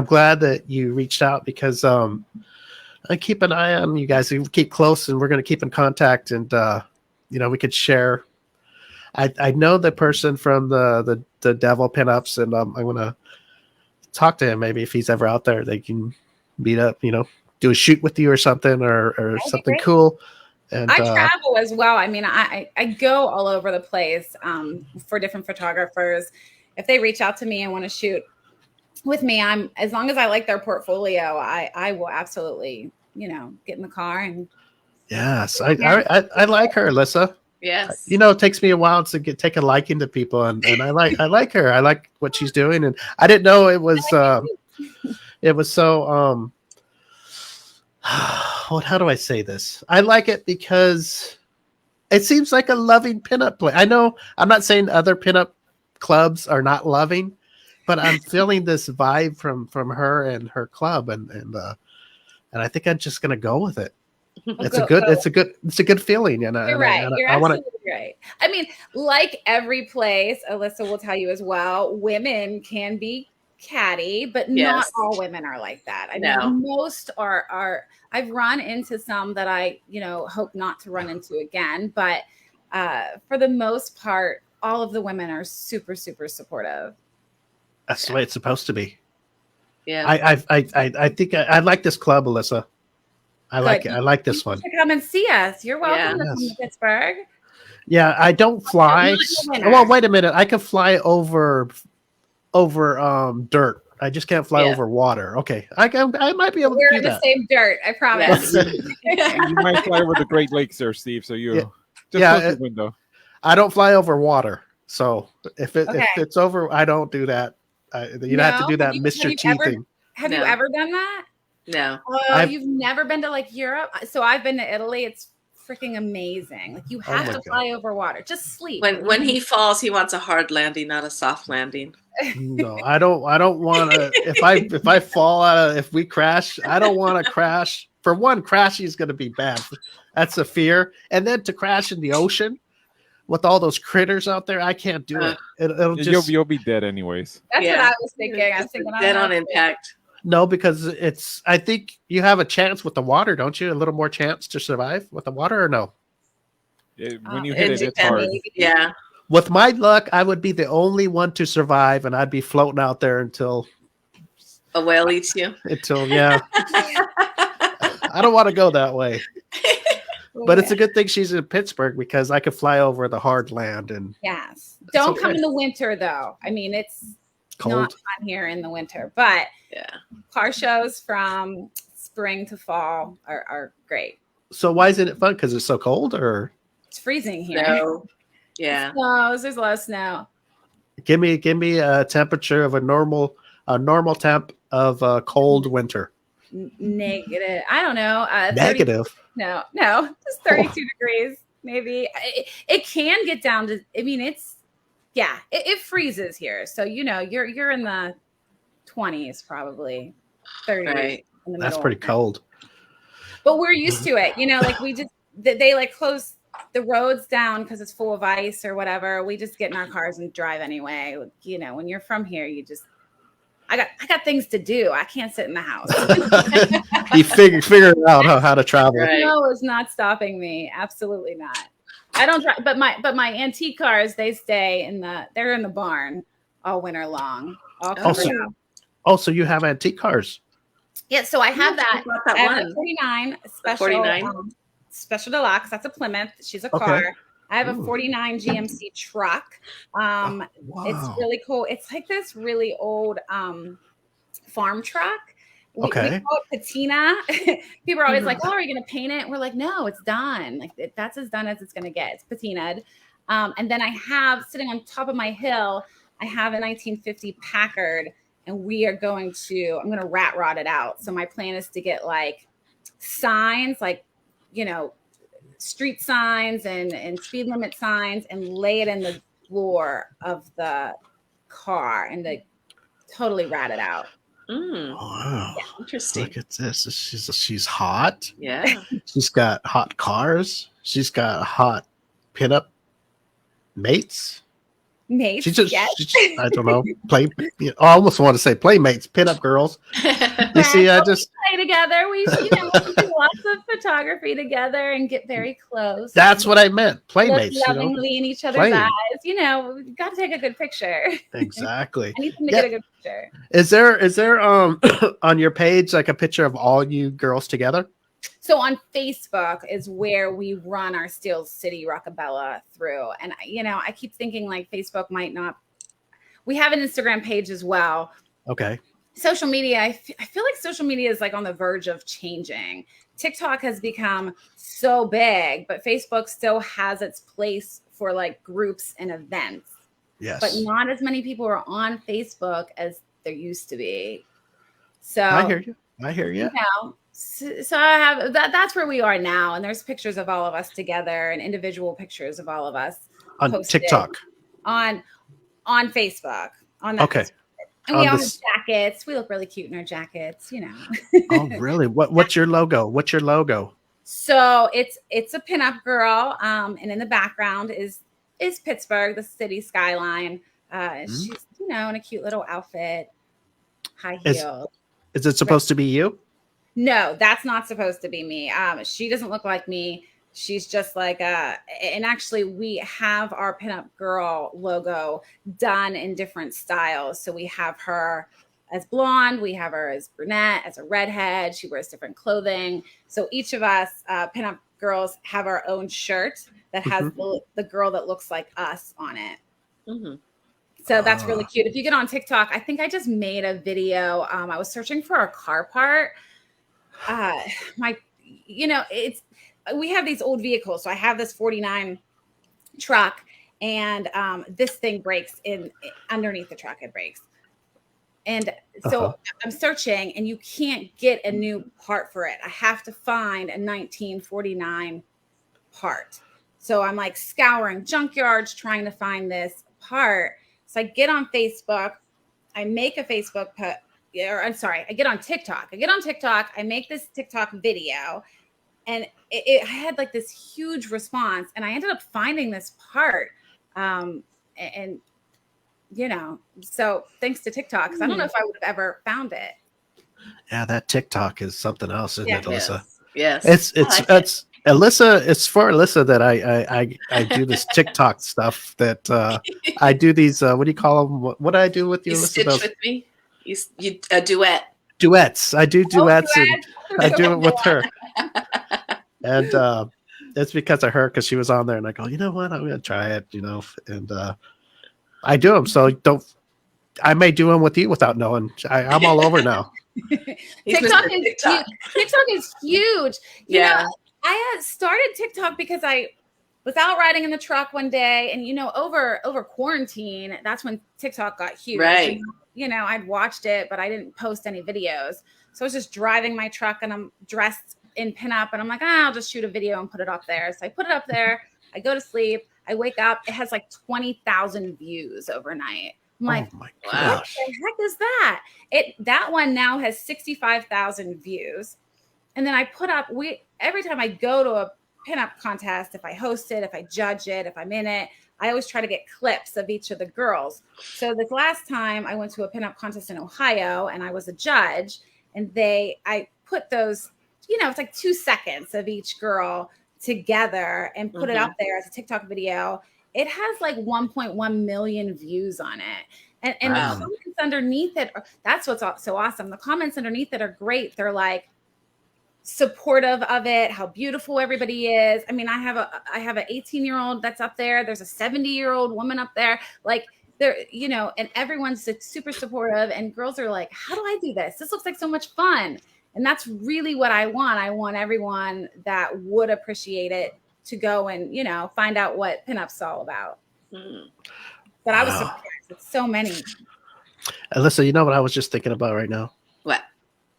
S3: glad that you reached out because I keep an eye on you guys. We keep close, and we're going to keep in contact, and we could share. I know the person from the Devil Pinups, and I'm going to talk to him. Maybe if he's ever out there, they can meet up. Do a shoot with you or something, or something cool. And
S4: I travel as well. I mean, I go all over the place for different photographers. If they reach out to me and want to shoot with me, as long as I like their portfolio, I will absolutely, get in the car and
S3: Yes, I like her, Alyssa.
S2: Yes.
S3: You know, it takes me a while to take a liking to people, and I like her. I like what she's doing, and I didn't know it was so how do I say this? I like it because it seems like a loving pinup play. I know I'm not saying other pinup clubs are not loving, but I'm feeling this vibe from her and her club, and I think I'm just gonna go with it. It's a good feeling, and
S4: You're right. You're
S3: I want to.
S4: absolutely right. I mean, like every place, Alyssa will tell you as well, women can be catty, but not
S2: Yes.
S4: all women are like that. I
S2: No.
S4: mean, most are. I've run into some that I, hope not to run into again, but for the most part, all of the women are super, super supportive.
S3: That's the way it's supposed to be.
S2: Yeah.
S3: I think I like this club, Alyssa. I like it. I like this one.
S4: Come and see us. You're welcome to come
S3: Yes.
S4: to Pittsburgh.
S3: Yeah, I don't fly. Well, wait a minute. I can fly over dirt. I just can't fly over water. Okay, I might be able to do
S4: We're in
S3: that.
S4: the same dirt. I promise.
S1: You might fly over the Great Lakes there, Steve. So you just close the window.
S3: I don't fly over water. So if it's over, I don't do that. You have to do that Mr. T thing.
S4: Have you ever done that?
S2: No.
S4: Oh, you've never been to like Europe? So I've been to Italy. It's freaking amazing. Like you have to fly over water. Just sleep.
S2: When he falls, he wants a hard landing, not a soft landing.
S3: No, I don't want to. If I fall out, if we crash, I don't want to crash. For one, crashing is going to be bad. That's a fear. And then to crash in the ocean with all those critters out there, I can't do it. It'll just
S1: you'll be dead anyways.
S4: That's what I was thinking. I was thinking
S2: dead on impact.
S3: No, because I think you have a chance with the water, don't you? A little more chance to survive with the water, or no?
S1: When you hit it's hard.
S2: Yeah.
S3: With my luck, I would be the only one to survive, and I'd be floating out there until
S2: a whale eats you.
S3: I don't want to go that way. But it's a good thing she's in Pittsburgh because I could fly over the hard land. And
S4: yes, don't come in the winter though. I mean, it's
S3: cold.
S4: Not fun here in the winter, but car shows from spring to fall are great.
S3: So why isn't it fun? Because it's so cold, or
S4: it's freezing here?
S2: No. Yeah.
S4: Snows. There's a lot of snow.
S3: Give me a temperature of a normal temp of a cold winter.
S4: Negative. I don't know.
S3: Negative.
S4: No, just 32 degrees, maybe. It can get down to. I mean, it freezes here, so you're in the 20s, probably 30s.
S2: Right.
S4: In the
S3: That's
S4: middle.
S3: pretty cold.
S4: But we're used to it, like we just they like close the roads down because it's full of ice or whatever. We just get in our cars and drive anyway. When you're from here, you just. I got things to do. I can't sit in the house.
S3: You figured out how to travel.
S4: Right. No, it's not stopping me. Absolutely not. I don't drive, but my antique cars, they're in the barn all winter long.
S3: So you have antique cars?
S4: Yeah. So I have that. I have a 49 special.
S2: 49.
S4: Special deluxe. That's a Plymouth. She's a car. I have a 49 GMC truck.
S3: Wow.
S4: It's really cool. It's like this really old farm truck. We call it patina. People are always like, "Oh, are you going to paint it?" We're like, "No, it's done. Like that's as done as it's going to get. It's patinaed." And then I have sitting on top of my hill, I have a 1950 Packard, and I'm going to rat rod it out. So my plan is to get like signs, like street signs and speed limit signs, and lay it in the floor of the car and totally rat it out.
S3: Wow.
S2: Yeah, interesting.
S3: Look at this. She's hot.
S2: Yeah.
S3: She's got hot cars. She's got hot pinup mates.
S4: Mates.
S3: I don't know. I almost want to say playmates, pinup girls. You see, I just
S4: play together. We do lots of photography together and get very close.
S3: That's what I meant. Playmates.
S4: Look lovingly in each other's eyes. We've got to take a good picture.
S3: Exactly.
S4: I need them to get a good picture.
S3: Is there on your page like a picture of all you girls together?
S4: So on Facebook is where we run our Steel City Rockabella through. And, I keep thinking like Facebook might not. We have an Instagram page as well.
S3: Okay.
S4: Social media, I feel like social media is like on the verge of changing. TikTok has become so big, but Facebook still has its place for like groups and events.
S3: Yes.
S4: But not as many people are on Facebook as there used to be. So
S3: I hear you. I hear you.
S4: So I have that's where we are now. And there's pictures of all of us together and individual pictures of all of us
S3: On TikTok.
S4: On Facebook. On that.
S3: Okay.
S4: And we all have jackets. We look really cute in our jackets,
S3: Oh, really? What's your logo? What's your logo?
S4: So it's a pinup girl. And in the background is Pittsburgh, the city skyline. She's, in a cute little outfit, high heels.
S3: Is it supposed to be you?
S4: No, that's not supposed to be me. She doesn't look like me. She's just like and actually we have our pinup girl logo done in different styles. So we have her as blonde, we have her as brunette, as a redhead. She wears different clothing. So each of us pinup girls have our own shirt that has the girl that looks like us on it. Mm-hmm. So that's really cute. If you get on TikTok, I think I just made a video. I was searching for a car part. We have these old vehicles. So I have this 49 truck and this thing breaks underneath the truck. It breaks. And so I'm searching and you can't get a new part for it. I have to find a 1949 part. So I'm like scouring junkyards trying to find this part. So I get on Facebook. I make a Facebook I get on TikTok. I make this TikTok video. And it had like this huge response, and I ended up finding this part, so thanks to TikTok, because I don't know if I would have ever found it.
S3: Yeah, that TikTok is something else, isn't it, Alyssa?
S2: Yes.
S3: It's Alyssa. It's for Alyssa that I do this TikTok stuff. That I do these. What do you call them? What do I do with you,
S2: You
S3: Alyssa?
S2: stitch with me. You a duet.
S3: Duets. I do duets, and I do it with her. And it's because of her, because she was on there, and I go, you know what, I'm gonna try it, and I do them. So I may do them with you without knowing. I'm all over now.
S4: TikTok is huge. I started TikTok because I was out riding in the truck one day, and over quarantine, that's when TikTok got huge.
S2: Right.
S4: I'd watched it, but I didn't post any videos. So I was just driving my truck, and I'm dressed in pinup, and I'm like, I'll just shoot a video and put it up there. So I put it up there. I go to sleep. I wake up. It has like 20,000 views overnight. I'm like,
S3: oh my
S4: what
S3: gosh,
S4: the heck is that? That one now has 65,000 views. And then I put up, every time I go to a pinup contest, if I host it, if I judge it, if I'm in it, I always try to get clips of each of the girls. So this last time I went to a pinup contest in Ohio, and I was a judge, and I put those, it's like 2 seconds of each girl together and put it out there as a TikTok video. It has like 1.1 million views on it. And
S2: wow.
S4: The comments underneath it, that's what's so awesome. The comments underneath it are great. They're like supportive of it, how beautiful everybody is. I mean, I have an 18-year-old that's up there. There's a 70-year-old woman up there. Like they're, and everyone's super supportive, and girls are like, how do I do this? This looks like so much fun. And that's really what I want. I want everyone that would appreciate it to go and, find out what Pinup's all about. But I was surprised. It's so many.
S3: Alyssa, you know what I was just thinking about right now?
S2: What?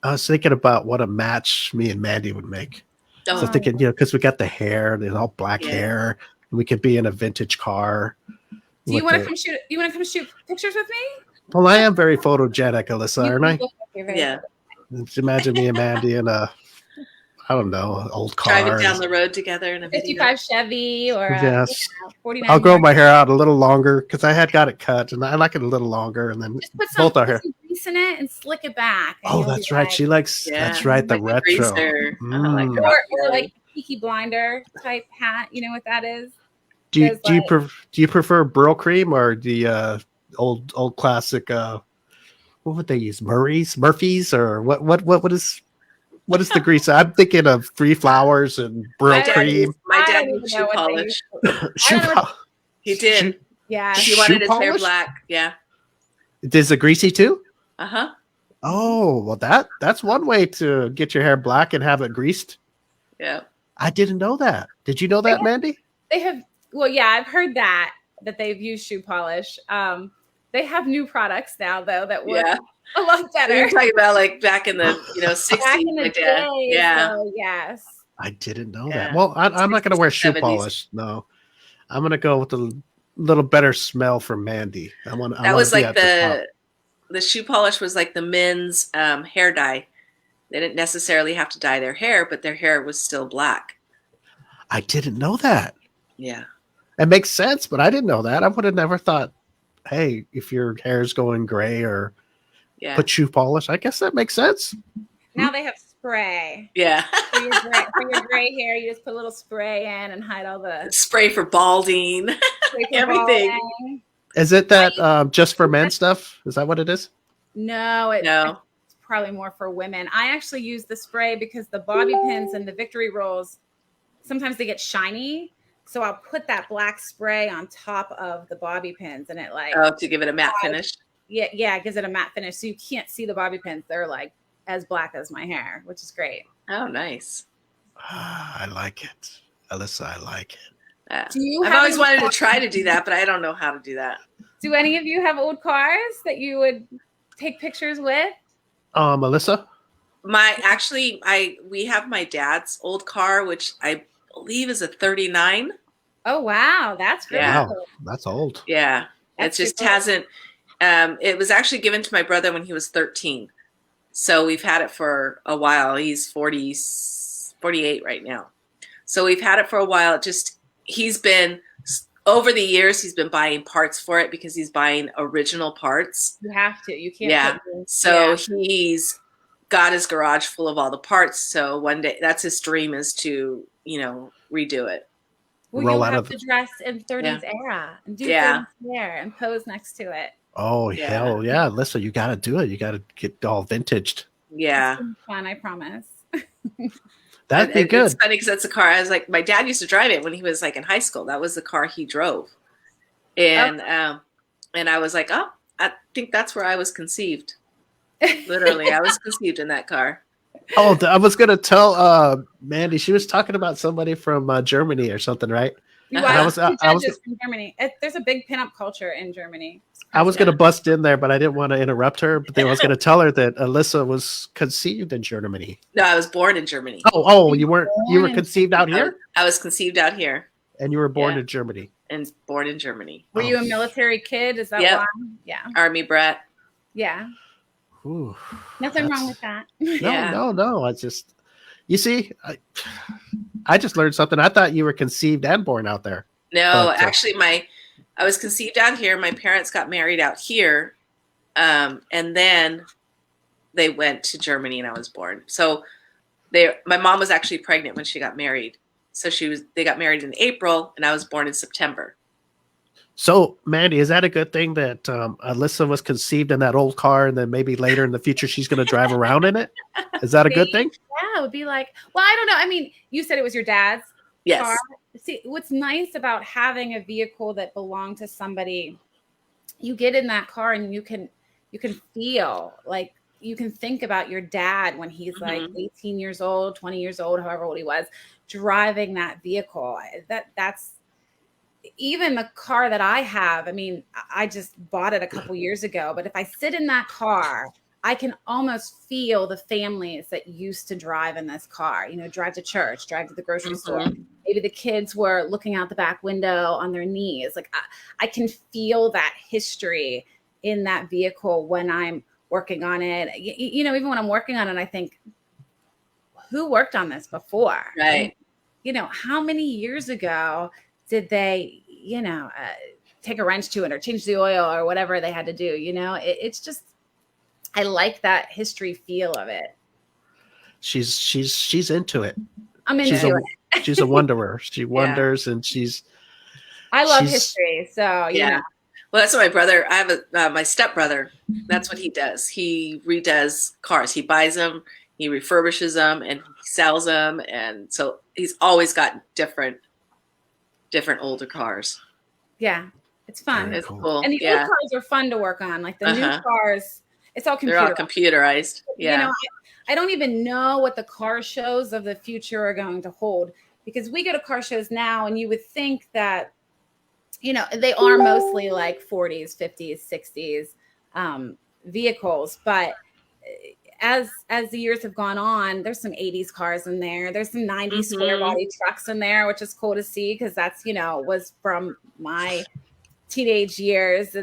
S3: I was thinking about what a match me and Mandy would make.
S2: Oh.
S3: So thinking, because we got the hair, the all black hair. We could be in a vintage car.
S4: Do you want to come shoot? You want to come shoot pictures with me?
S3: Well, I am very photogenic, Alyssa, aren't I?
S2: Yeah.
S3: Just imagine me and Mandy in a, I don't know, old car.
S2: Driving down the road together in a
S4: 55 Chevy or
S3: a
S4: 49.
S3: I'll grow my hair out a little longer because I had got it cut, and I like it a little longer. And then
S4: just put
S3: both our hair.
S4: Some grease in it and slick it back.
S3: Oh, that's right. She likes.
S2: Yeah.
S3: That's right. The
S2: like
S3: retro.
S4: Or like Peaky Blinder type hat. You know what that is?
S3: Do you prefer Brill Cream or the old classic? What would they use? Murphy's or what is the grease? I'm thinking of Three Flowers and Brill Cream.
S2: My dad used shoe polish. He did.
S4: Yeah.
S2: He wanted his hair black. Yeah.
S3: Is it greasy too?
S2: Uh-huh.
S3: Oh, well that's one way to get your hair black and have it greased.
S2: Yeah.
S3: I didn't know that. Did you know that, Mandy?
S4: They have, well, yeah, I've heard that they've used shoe polish. They have new products now though that work
S2: Yeah.
S4: a lot better.
S2: You're talking about like back in the 60s.
S4: Back in the
S2: my dad.
S4: day,
S2: Yeah.
S4: so yes.
S3: I didn't know
S2: Yeah.
S3: that. Well, I'm not going to wear shoe
S2: 70s.
S3: polish. No, I'm going to go with the little better smell from Mandy.
S2: That was like the shoe polish was like the men's hair dye. They didn't necessarily have to dye their hair, but their hair was still black.
S3: I didn't know that.
S2: Yeah.
S3: It makes sense, but I didn't know that. I would have never thought, hey, if your hair's going gray or put shoe polish, I guess that makes sense.
S4: Now they have spray.
S2: Yeah.
S4: For your gray hair, you just put a little spray in and hide all the
S2: spray for balding. Everything.
S4: Balding.
S3: Is it that just for men stuff? Is that what it is?
S4: No,
S2: No.
S4: It's probably more for women. I actually use the spray because the bobby pins and the victory rolls, sometimes they get shiny. So I'll put that black spray on top of the bobby pins and it
S2: to give it a matte finish.
S4: Yeah, it gives it a matte finish. So you can't see the bobby pins. They're like as black as my hair, which is great.
S2: Oh, nice.
S3: I like it. Alyssa, I like it.
S2: I've always wanted to try to do that, but I don't know how to do that.
S4: Do any of you have old cars that you would take pictures with?
S3: Alyssa?
S2: We have my dad's old car, which I believe is a 39.
S4: Oh, wow. That's great.
S3: Wow, that's old.
S2: Yeah. It just hasn't. It was actually given to my brother when he was 13. So we've had it for a while. He's 48 right now. So we've had it for a while. Over the years, he's been buying parts for it because he's buying original parts.
S4: You have to. You can't.
S2: Yeah. So he's got his garage full of all the parts. So one day, that's his dream, is to, redo it.
S4: Well, you'll have to dress in 30s era and do 30s hair and pose next to it.
S3: Oh, hell yeah. Alyssa, you got to do it. You got to get all vintaged.
S2: Yeah.
S4: Fun, I promise.
S3: That'd be good.
S2: It's funny because that's a car. I was like, my dad used to drive it when he was like in high school. That was the car he drove. And I was like, oh, I think that's where I was conceived. Literally, I was conceived in that car.
S3: Oh, I was going to tell Mandy, she was talking about somebody from Germany or something, right?
S4: I was from Germany. There's a big pinup culture in Germany.
S3: I was going to bust in there, but I didn't want to interrupt her. But I was going to tell her that Alyssa was conceived in Germany.
S2: No, I was born in Germany.
S3: Oh, you weren't? You were conceived out here?
S2: I was conceived out here.
S3: And you were born in Germany.
S2: And born in Germany.
S4: Were you a military kid? Is that why? Yeah.
S2: Army brat.
S4: Yeah.
S3: Ooh,
S4: nothing wrong with that.
S3: No. I just, you see, I just learned something. I thought you were conceived and born out there.
S2: No, actually, I was conceived out here. My parents got married out here, and then they went to Germany, and I was born. So my mom was actually pregnant when she got married. So they got married in April, and I was born in September.
S3: So, Mandy, is that a good thing that Alyssa was conceived in that old car, and then maybe later in the future she's going to drive around in it? Is that a good thing?
S4: Yeah, it would be like, well, I don't know. I mean, you said it was your dad's car. See, what's nice about having a vehicle that belonged to somebody, you get in that car and you can feel like you can think about your dad when he's like 18 years old, 20 years old, however old he was, driving that vehicle. That's even the car that I have. I mean, I just bought it a couple years ago, but if I sit in that car, I can almost feel the families that used to drive in this car, drive to church, drive to the grocery store. Maybe the kids were looking out the back window on their knees. Like I can feel that history in that vehicle when I'm working on it. Even when I'm working on it, I think, who worked on this before?
S2: Right.
S4: And, how many years ago did they, take a wrench to it or change the oil or whatever they had to do? It's just, I like that history feel of it.
S3: She's into it.
S4: I'm into it.
S3: She's a wanderer. She wonders, and
S4: I love history, so
S2: yeah. Well, that's what my brother. I have my stepbrother. That's what he does. He redoes cars. He buys them, he refurbishes them, and he sells them. And so he's always got different older cars.
S4: Yeah, it's fun.
S2: It's cool.
S4: And the old cars are fun to work on. Like the new cars, it's all
S2: They're all
S4: computer.
S2: computerized. Yeah.
S4: You know, I don't even know what the car shows of the future are going to hold, because we go to car shows now and you would think that, you know, they are mostly like 40s, 50s, 60s vehicles. But as the years have gone on, there's some 80s cars in there. There's some 90s square body trucks in there, which is cool to see, because that's, you know, was from my teenage years.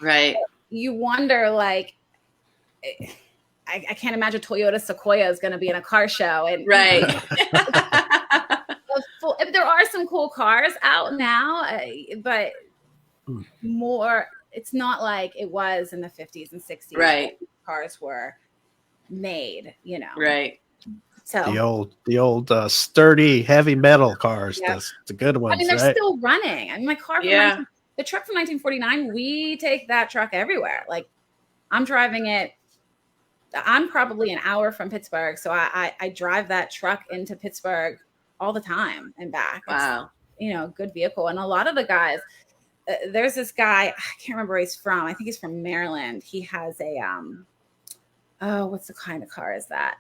S2: Right.
S4: You wonder, like, I can't imagine Toyota Sequoia is going to be in a car show. And
S2: Right.
S4: there are some cool cars out now, but more, it's not like it was in the 50s and 60s.
S2: Right.
S4: Cars were made, you know.
S2: Right.
S4: So
S3: the old sturdy heavy metal cars, the good ones.
S4: I mean, they're
S3: right?
S4: still running. I mean, my car from the truck from 1949, we take that truck everywhere. Like, I'm driving it. I'm probably an hour from Pittsburgh, so I drive that truck into Pittsburgh all the time and back.
S2: Wow.
S4: It's, you know, good vehicle. And a lot of the guys, there's this guy, I can't remember where he's from. I think he's from Maryland. He has a what's the kind of car is that?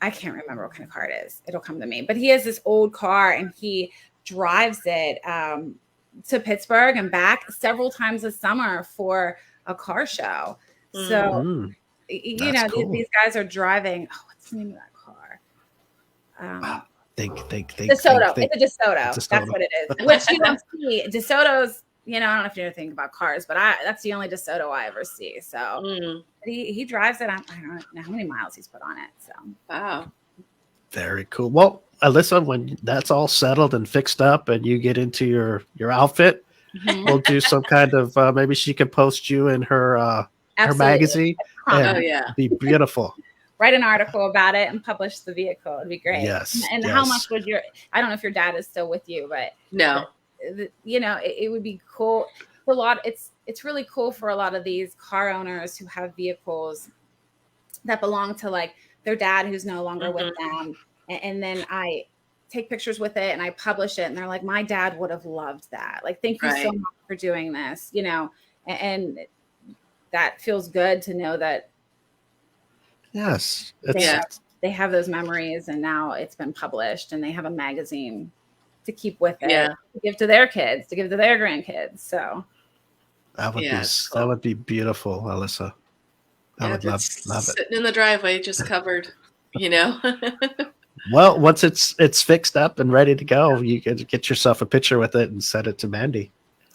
S4: I can't remember what kind of car it is. It'll come to me. But he has this old car and he drives it to Pittsburgh and back several times a summer for a car show. So, you know,
S3: cool.
S4: these guys are driving. Oh, what's the name of that car?
S3: Think.
S4: DeSoto. It's a DeSoto. That's what it is. Which you don't see. DeSoto's, you know, I don't know if you know anything about cars, but that's the only DeSoto I ever see. So he drives it. I don't know how many miles he's put on it. So
S2: wow.
S3: Very cool. Well, Alyssa, when that's all settled and fixed up and you get into your outfit, we'll do some kind of maybe she can post you in her magazine.
S2: Oh yeah.
S3: Be beautiful.
S4: Write an article about it and publish the vehicle. It'd be great.
S3: Yes.
S4: And how much would I don't know if your dad is still with you, but
S2: no.
S4: You know, it would be cool. It's really cool for a lot of these car owners who have vehicles that belong to like their dad who's no longer with them. And then I take pictures with it and I publish it. And they're like, my dad would have loved that. Like, thank you so much for doing this, you know, and that feels good to know that.
S3: Yes.
S4: They have those memories and now it's been published and they have a magazine to keep with it, to give to their kids, to give to their grandkids. So
S3: that would be beautiful, Alyssa. I would love it.
S2: Sitting in the driveway, just covered, you know.
S3: Well, once it's fixed up and ready to go, you can get yourself a picture with it and send it to Mandy.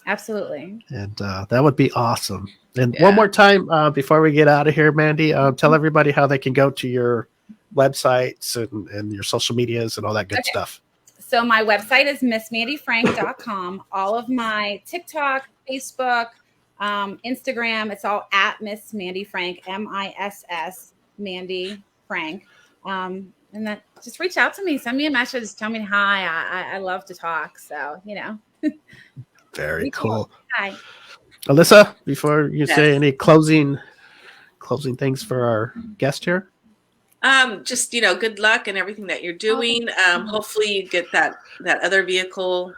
S4: Absolutely.
S3: And that would be awesome. And one more time before we get out of here, Mandy, tell everybody how they can go to your websites and your social medias and all that good stuff.
S4: So my website is missmandyfrank.com. All of my TikTok, Facebook, Instagram, it's all at Miss Mandy Frank, MISS Mandy Frank. And that, just reach out to me, send me a message, tell me hi. I love to talk. So, you know.
S3: Very cool.
S4: Hi.
S3: Alyssa, before you say any closing things for our guest here.
S2: Just, you know, good luck and everything that you're doing. Hopefully you get that other vehicle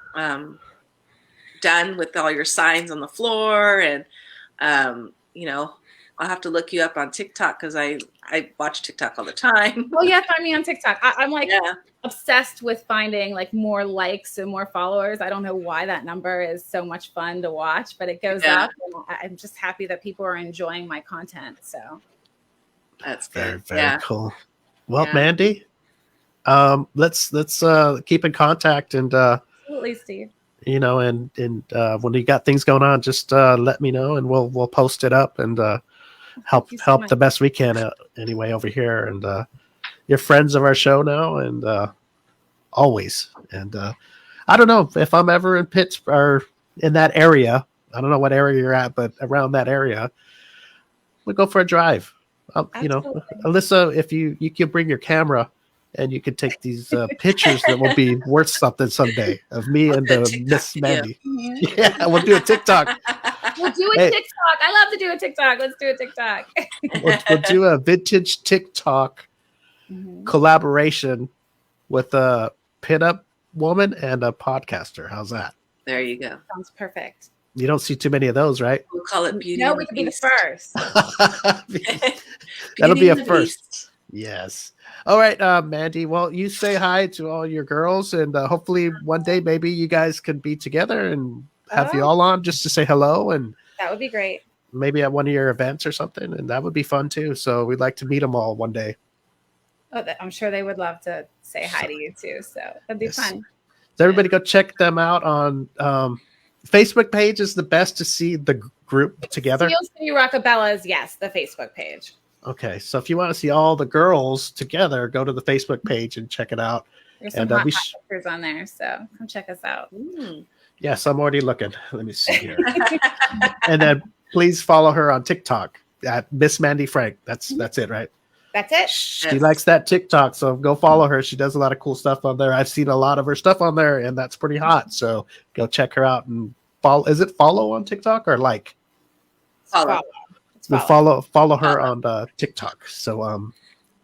S2: done with all your signs on the floor. And, you know, I'll have to look you up on TikTok because I watch TikTok all the time.
S4: Oh, yeah, find me on TikTok. I'm like obsessed with finding like more likes and more followers. I don't know why that number is so much fun to watch, but it goes up. And I'm just happy that people are enjoying my content. So.
S2: That's good.
S3: Very cool. Well, Mandy, let's keep in contact and
S4: absolutely, Steve.
S3: You know, and when you got things going on, just let me know and we'll post it up and help the best we can anyway over here. And you're friends of our show now and always. And I don't know if I'm ever in Pittsburgh or in that area. I don't know what area you're at, but around that area, we'll go for a drive. You know, Alyssa, if you can bring your camera and you can take these pictures that will be worth something someday of me and Miss Mandy. Yeah, we'll do a TikTok.
S4: We'll do a TikTok. I love to do a TikTok. Let's do a TikTok.
S3: We'll do a vintage TikTok collaboration with a pinup woman and a podcaster. How's that?
S2: There you go.
S4: Sounds perfect.
S3: You don't see too many of those, right?
S2: We'll call it Beauty
S4: No,
S2: and
S4: we
S2: the
S4: could be the
S2: Beast.
S4: first.
S3: That'll
S2: Beauty
S3: be
S2: and
S3: a
S2: the
S3: first.
S2: Beast.
S3: Yes. All right, Mandy. Well, you say hi to all your girls, and hopefully one day maybe you guys can be together and have you
S4: Oh.
S3: all on just to say hello, and
S4: That would be great.
S3: maybe at one of your events or something, and that would be fun too. So we'd like to meet them all one day.
S4: Oh, I'm sure they would love to say hi to you too. So that'd be
S3: Yes.
S4: fun.
S3: So everybody go check them out on Facebook page is the best to see the group together.
S4: Steel City Rockabellas, yes, the Facebook page.
S3: Okay, so if you want to see all the girls together, go to the Facebook page and check it out.
S4: There's some
S3: And
S4: hot
S3: we
S4: pictures on there, so come check us out.
S3: yes, I'm already looking. Let me see here. And then please follow her on TikTok at Miss Mandy Frank. That's it, right?
S4: That's it.
S3: She
S2: Yes.
S3: likes that TikTok, so go follow her. She does a lot of cool stuff on there. I've seen a lot of her stuff on there, and that's pretty hot. So go check her out and follow. Is it follow on TikTok or like?
S2: Follow.
S4: It's
S3: We'll follow her on TikTok. So,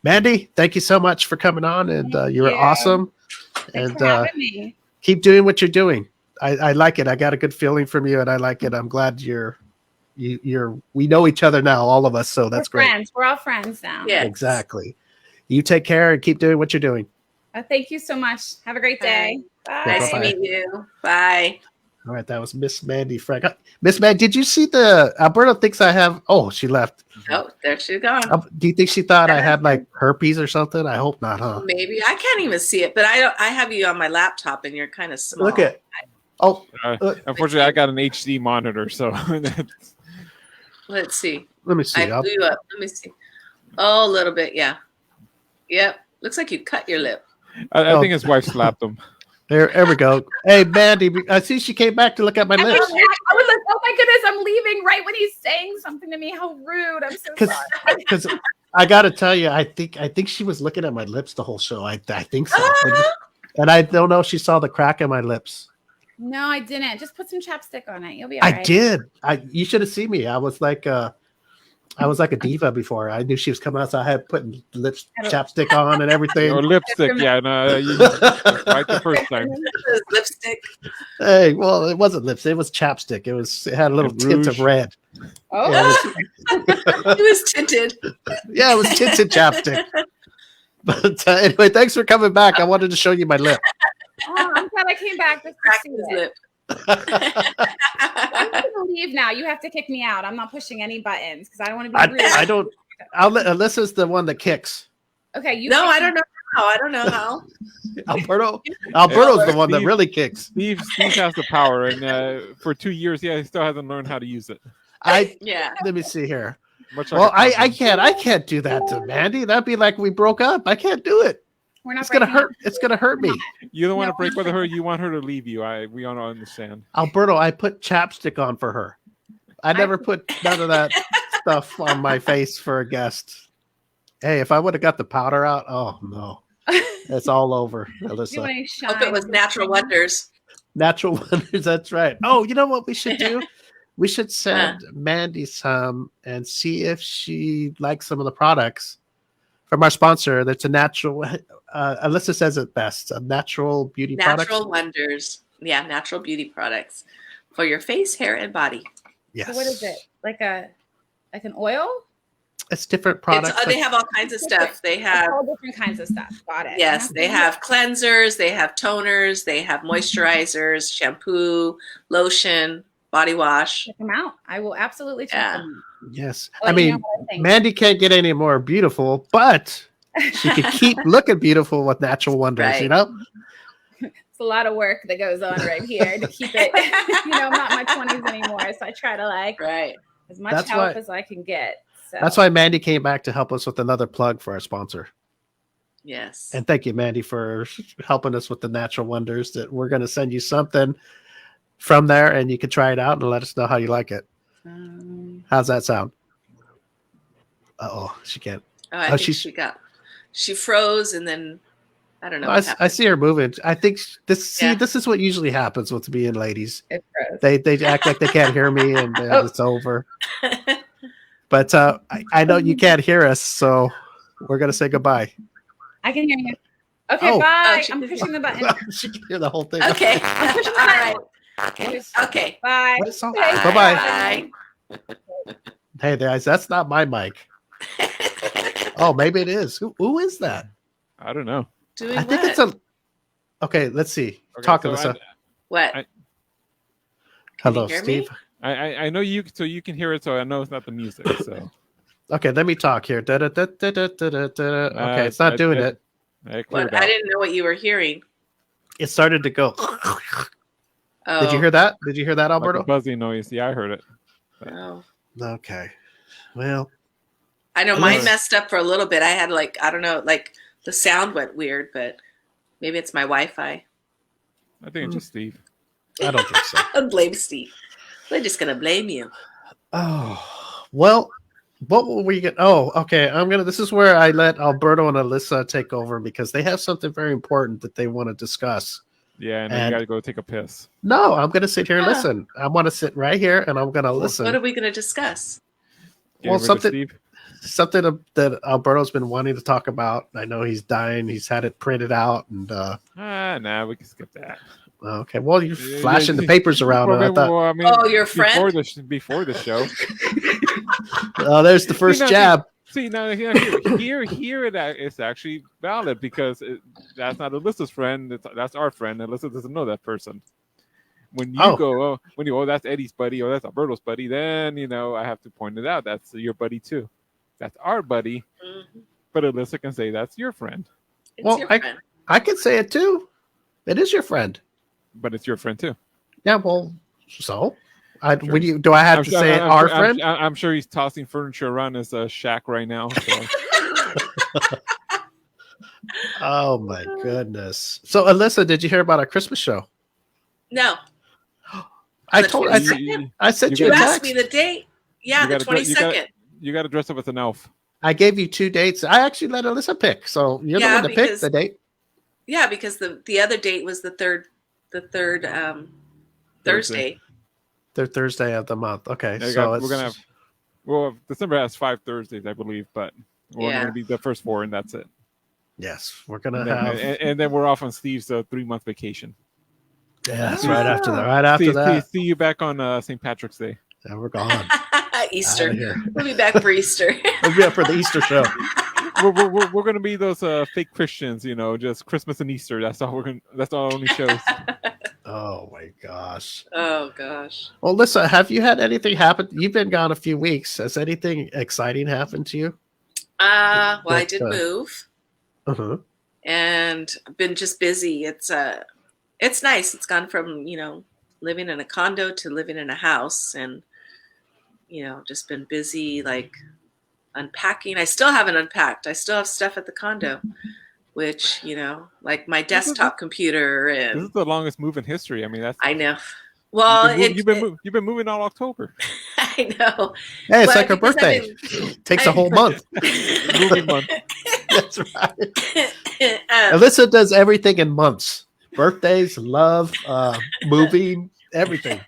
S3: Mandy, thank you so much for coming on, and you were
S4: you.
S3: Awesome.
S4: Thanks
S3: And
S4: for having me.
S3: keep doing what you're doing. I like it. I got a good feeling from you, and I like it. I'm glad we know each other now, all of us. So that's
S4: We're
S3: great.
S4: friends. We're all friends now.
S2: Yes.
S3: Exactly. You take care and keep doing what you're doing.
S4: Thank you so much. Have a great day. Bye.
S2: Nice to
S3: Bye-bye.
S2: meet you. Bye.
S3: All right, that was Miss Mandy Frank. Miss Mandy, did you see the Alberta thinks I have? Oh, she left.
S2: Oh, there she's gone.
S3: Do you think she thought I had like herpes or something? I hope not, huh?
S2: Maybe I can't even see it, but I have you on my laptop, and you're kind of small.
S3: Look at. Oh,
S1: Unfortunately, I got an HD monitor, so
S2: Let's see.
S3: let me see.
S2: I blew you up. Let me see. Oh, a little bit. Yeah. Yep. Looks like you cut your lip.
S1: I think his wife slapped him.
S3: There we go. Hey, Mandy, I see she came back to look at my
S4: I was
S3: lips.
S4: like, oh my goodness, I'm leaving right when he's saying something to me. How rude. I'm so sorry.
S3: Because I got to tell you, I think she was looking at my lips the whole show. I think so. And I don't know if she saw the crack in my lips.
S4: No, I didn't. Just put some chapstick on it. You'll be all right.
S3: I did. You should have seen me. I was like a diva before. I knew she was coming out, so I had put chapstick on and everything.
S1: Or lipstick, yeah. No, you right the first time.
S2: Lipstick.
S3: Hey, well, it wasn't lipstick. It was chapstick. It had a little tint of
S1: Rouge.
S3: red.
S4: Oh,
S3: Yeah,
S2: It was tinted.
S3: it was tinted chapstick. But anyway, thanks for coming back. I wanted to show you my lip.
S4: I'm glad I came back just to
S2: Cracked
S4: see
S2: his
S4: it.
S2: lip.
S4: I'm going to leave now. You have to kick me out. I'm not pushing any buttons because I don't want to be rude.
S3: I don't. Alyssa's the one that kicks.
S4: Okay, you.
S2: No,
S4: kick
S2: I
S4: me.
S2: don't know how. I don't know how.
S3: Alberto's the one that really kicks.
S1: Steve has the power, and for 2 years, he still hasn't learned how to use it.
S2: Yeah.
S3: Let me see here.
S1: Much
S3: Well,
S1: like a
S3: I
S1: condom.
S3: can't do that to Mandy. That'd be like we broke up. I can't do it.
S4: We're not
S3: It's gonna
S4: breaking
S3: hurt. It's gonna hurt me.
S1: You don't want
S4: No.
S1: to break with her. You want her to leave you. We all understand.
S3: Alberto, I put chapstick on for her. I never put none of that stuff on my face for a guest. Hey, if I would have got the powder out, oh no, it's all over, Alyssa.
S4: You want to shine.
S2: Hope it was Natural Wonders.
S3: Natural wonders. That's right. Oh, you know what we should do? We should send Mandy some and see if she likes some of the products from our sponsor. That's a natural. Alyssa says it best. A natural beauty
S2: Natural
S3: products.
S2: Wonders. Yeah, natural beauty products for your face, hair, and body.
S3: Yes.
S4: So what is it? Like an oil?
S3: It's different products.
S2: They have all kinds of stuff. They have
S4: all different kinds of stuff. Got it.
S2: Yes, they have cleansers, they have toners, they have moisturizers, shampoo, lotion, body wash.
S4: Check them out. I will absolutely check
S2: Yeah.
S4: them out.
S3: Yes.
S4: I'll
S3: I
S4: let you know
S3: mean,
S4: what I think.
S3: Mandy can't get any more beautiful, but she could keep looking beautiful with natural wonders,
S2: Right.
S3: you know?
S4: It's a lot of work that goes on right here to keep it. I'm not in my 20s anymore, so I try to
S2: Right.
S4: as much
S3: That's
S4: help
S3: why-
S4: as I can get. So
S3: That's why Mandy came back to help us with another plug for our sponsor.
S2: Yes.
S3: And thank you, Mandy, for helping us with the natural wonders. That we're going to send you something from there, and you can try it out and let us know how you like it. How's that sound? Oh, she can't.
S2: I think she froze and then I don't know. what
S3: I
S2: happened.
S3: see her moving. I think this.
S2: Yeah.
S3: This is what usually happens with me and ladies.
S4: it's gross.
S3: They act like they can't hear me, and it's over. But I know you can't hear us, so we're gonna say goodbye.
S4: I can hear you. Okay,
S3: Oh.
S4: bye.
S2: she
S4: I'm
S2: can-
S4: pushing the button.
S3: She can hear the whole thing.
S2: Okay.
S4: I'm pushing the
S2: All
S4: button.
S2: right. Okay.
S4: Bye.
S3: So,
S4: Bye.
S3: bye-bye.
S2: Bye.
S3: Hey, guys, that's not my mic. Oh, maybe it is. Who is that?
S1: I don't know.
S2: Doing
S3: I think
S2: what?
S3: it's a. Okay, let's see.
S1: Okay,
S3: Talk,
S1: so
S3: Alyssa.
S2: What?
S1: I-
S2: Can
S3: Hello,
S2: you hear
S3: Steve.
S2: me?
S1: I know you, so you can hear it, so I know it's not the music. So
S3: Okay, let me talk here. Okay, it's not doing it.
S1: I cleared
S2: What?
S1: out.
S2: I didn't know what you were hearing.
S3: It started to go.
S2: Oh.
S3: Did you hear that? Did you hear that,
S1: Like a
S3: Alberto?
S1: buzzing noise. Yeah, I heard it.
S2: No.
S3: Okay. Well,
S2: I know
S3: Unless-
S2: mine messed up for a little bit. I had like, I don't know, like the sound went weird, but maybe it's my Wi-Fi.
S1: I think it's just Steve.
S3: I don't think so.
S2: Blame Steve. We're just gonna blame you.
S3: Oh, well, what will we get? Oh, okay. This is where I let Alberto and Alyssa take over because they have something very important that they want to discuss.
S1: Yeah, and,
S3: And-
S1: you got to go take a piss.
S3: No, I'm going to sit here and
S2: Ah.
S3: listen. I want to sit right here and I'm going to listen.
S2: What are we gonna discuss?
S1: Getting
S3: Well,
S1: rid of
S3: something-
S1: Steve.
S3: Something that Alberto's been wanting to talk about. I know he's dying. He's had it printed out. And
S1: Nah, we can skip that.
S3: okay, well, you're
S1: Yeah,
S3: flashing
S1: yeah,
S3: the papers around.
S1: Well,
S3: I thought,
S1: I mean,
S2: Oh, your friend?
S1: before the show.
S3: oh, there's the first
S1: You know,
S3: jab.
S1: See, now here it's actually valid because that's not Alyssa's friend. That's our friend. Alyssa doesn't know that person. When you go, that's Eddie's buddy, or that's Alberto's buddy, then I have to point it out. That's your buddy too. That's our buddy,
S2: Mhm.
S1: but Alyssa can say that's your friend.
S2: It's
S3: Well,
S2: your friend.
S3: I could say it too. It is your friend.
S1: But it's your friend too.
S3: Yeah, well, so
S1: Sure.
S3: do I have
S1: I'm
S3: to
S1: sure-
S3: say
S1: I'm
S3: our
S1: sure-
S3: friend?
S1: I'm sure he's tossing furniture around his shack right now. So.
S3: Oh my goodness! So, Alyssa, did you hear about our Christmas show?
S2: No.
S3: I
S2: The
S3: told
S2: You-
S3: I,
S2: you-
S3: sent-
S1: you,
S3: I sent
S1: you
S3: you
S2: You
S3: a
S1: gotta-
S2: asked
S3: text.
S2: me the date. Yeah,
S1: You
S2: the
S1: gotta do- you gotta-
S2: 22nd.
S1: you got to dress up as an elf.
S3: I gave you 2 dates. I actually let Alyssa pick, so you're the
S2: Yeah,
S3: one to pick
S2: because-
S3: the date.
S2: Yeah, because the other date was the third Thursday.
S3: The Thursday of the month. Okay,
S1: Yeah,
S3: so
S1: we're gonna have. Well, December has 5 Thursdays, I believe, but we're
S2: Yeah.
S1: gonna be the first 4, and that's it.
S3: yes, we're gonna
S1: And then,
S3: have.
S1: and then we're off on Steve's 3-month vacation.
S3: Yes,
S2: Ah.
S3: right after that. Right after
S1: Steve,
S3: that,
S1: see you back on St. Patrick's Day.
S3: and we're gone.
S2: Easter.
S3: Outta here.
S2: We'll be back for Easter.
S3: We'll be up for the Easter show.
S1: We're gonna be those fake Christians, just Christmas and Easter. That's all That's all our only shows.
S3: Oh my gosh.
S2: Oh gosh.
S3: Well, Alyssa, have you had anything happen? You've been gone a few weeks. Has anything exciting happened to you?
S2: Well, I
S3: But,
S2: did move
S3: Uh-huh.
S2: and I've been just busy. It's nice. It's gone from, living in a condo to living in a house and just been busy like unpacking. I still haven't unpacked. I still have stuff at the condo, which, like my desktop computer
S1: This is
S2: and
S1: the longest move in history. I mean, that's
S2: I know. Well,
S1: you've been moving all October.
S2: I know.
S3: Hey, it's
S2: But
S3: like her
S2: because I've
S3: birthday. Takes a whole month.
S1: Moving month.
S3: That's right.
S2: been-
S3: Alyssa does everything in months. Birthdays, love, moving, everything.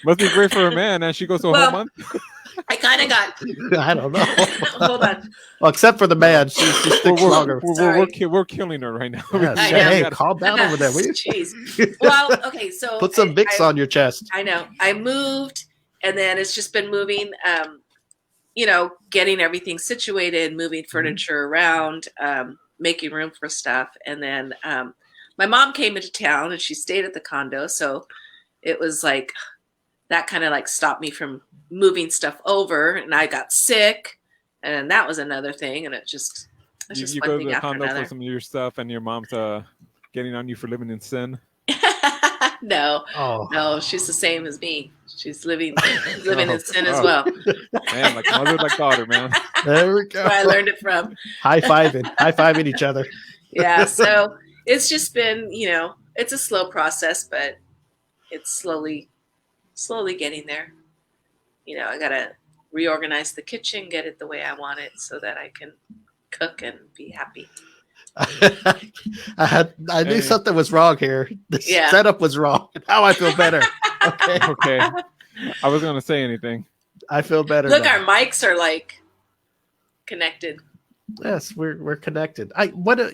S1: Must be great for a man, and she goes to a
S2: Well,
S1: whole month.
S2: I kind of got.
S3: I don't know.
S2: Hold on.
S3: Well, except for the man, she sticks longer.
S2: Sorry.
S1: We're killing her right now.
S3: Yes.
S2: I
S3: Hey,
S2: know.
S3: calm down over there, will you?
S2: Jeez. Well, okay, so
S3: Put some Vicks on your chest.
S2: I know. I moved, and then it's just been moving. Getting everything situated, moving furniture around, making room for stuff, and then my mom came into town, and she stayed at the condo, so it was like that kind of like stopped me from moving stuff over, and I got sick, and that was another thing, and it's just
S1: You
S2: one
S1: go to
S2: thing
S1: the
S2: after
S1: condo for
S2: another.
S1: some of your stuff, and your mom's getting on you for living in sin.
S2: No,
S3: Oh,
S2: no, she's the same as me. She's living in sin as
S1: Oh.
S2: well.
S1: Man, like mother, like daughter, man.
S3: there we go.
S2: Where I learned it from.
S3: High fiving each other.
S2: Yeah, so it's just been, it's a slow process, but it's slowly getting there. I gotta reorganize the kitchen, get it the way I want it, so that I can cook and be happy.
S3: I knew
S1: Hey.
S3: something was wrong here. The
S2: Yeah.
S3: setup was wrong. Now I feel better. Okay,
S1: Okay, I wasn't gonna say anything.
S3: I feel better.
S2: Look,
S3: now.
S2: our mics are like connected.
S3: Yes, we're connected.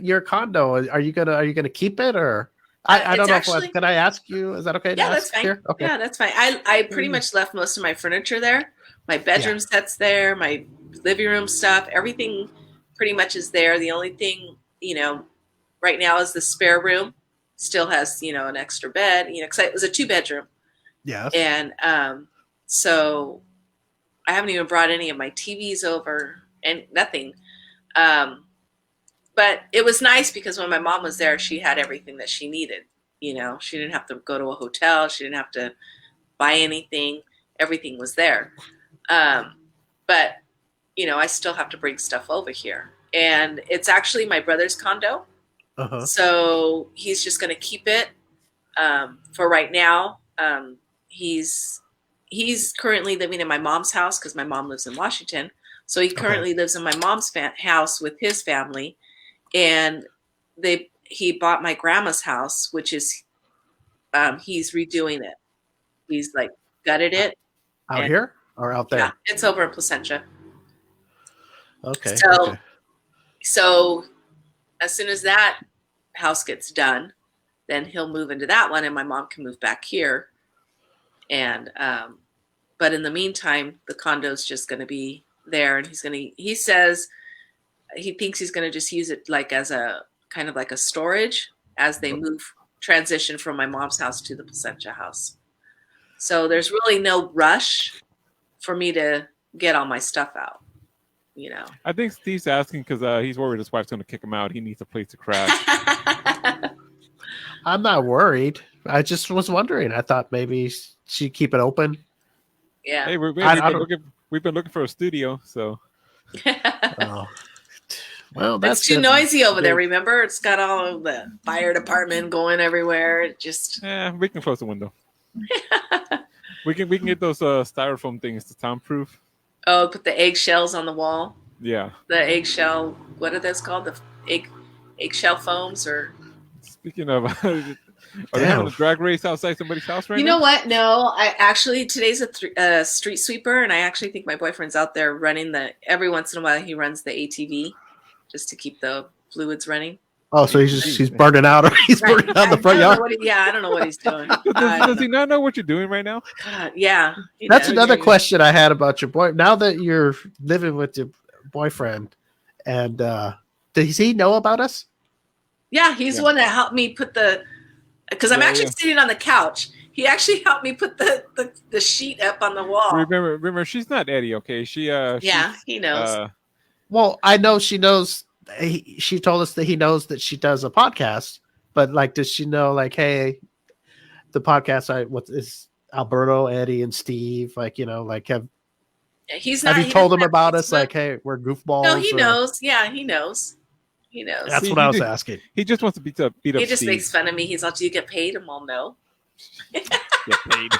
S3: Your condo? Are you gonna keep it or? I don't know
S2: actually,
S3: if can I ask you? Is that okay to
S2: yeah, that's
S3: ask
S2: fine.
S3: here? Okay.
S2: Yeah, that's fine. I pretty much left most of my furniture there. My bedroom set's there. My living room stuff. Everything pretty much is there. The only thing, right now is the spare room. Still has, an extra bed, because it was a 2-bedroom.
S3: Yes.
S2: And so I haven't even brought any of my TVs over and nothing. But it was nice because when my mom was there, she had everything that she needed. She didn't have to go to a hotel. She didn't have to buy anything. Everything was there. But, I still have to bring stuff over here. And it's actually my brother's condo.
S3: Uh-huh.
S2: So he's just going to keep it for right now. He's currently living in my mom's house because my mom lives in Washington. So he currently lives in my mom's house with his family. And he bought my grandma's house, which is he's redoing it. He's like gutted it.
S3: Out here or out there?
S2: Yeah, it's over in Placentia.
S3: Okay.
S2: So as soon as that house gets done, then he'll move into that one, and my mom can move back here. And but in the meantime, the condo's just going to be there, and he says he thinks he's going to just use it like as a kind of like a storage as they transition from my mom's house to the Placentia house. So there's really no rush for me to get all my stuff out,
S1: I think Steve's asking because he's worried his wife's going to kick him out. He needs a place to crash.
S3: I'm not worried. I just was wondering. I thought maybe she'd keep it open.
S2: Yeah.
S1: Hey, we've been looking for a studio, so.
S3: Oh. Well, that's
S2: it's too noisy over there. Remember, it's got all of the fire department going everywhere. It just
S1: we can close the window. we can get those styrofoam things to soundproof.
S2: Oh, put the eggshells on the wall.
S1: Yeah.
S2: The eggshell. What are those called? The eggshell foams, or.
S1: Speaking of, are they having a drag race outside somebody's house right now?
S2: You know what? No, today's a street sweeper, and I actually think my boyfriend's out there running every once in a while he runs the ATV just to keep the fluids running.
S3: Oh, so he's burning out, or he's burning out the front yard?
S2: I don't know what he's doing.
S1: Does he not know what you're doing right now?
S2: God, yeah.
S3: That's another question I had about your boy. Now that you're living with your boyfriend, and does he know about us?
S2: Yeah, he's the one that helped me put because I'm actually sitting on the couch. He actually helped me put the sheet up on the wall.
S1: Remember, she's not Eddie, okay? He knows.
S3: Well, I know she knows. She told us that he knows that she does a podcast, but like, does she know, like, hey, the podcast? What is Alberto, Eddie, and Steve? Like, have you told him about us? Like, hey, we're goofballs.
S2: No, he knows. Yeah, he knows. He knows.
S3: That's what I was asking.
S1: He just wants to beat up.
S2: He just
S1: Steve.
S2: makes fun of me. He's like, "Do you get paid?" I'm all, "No."
S1: Get paid.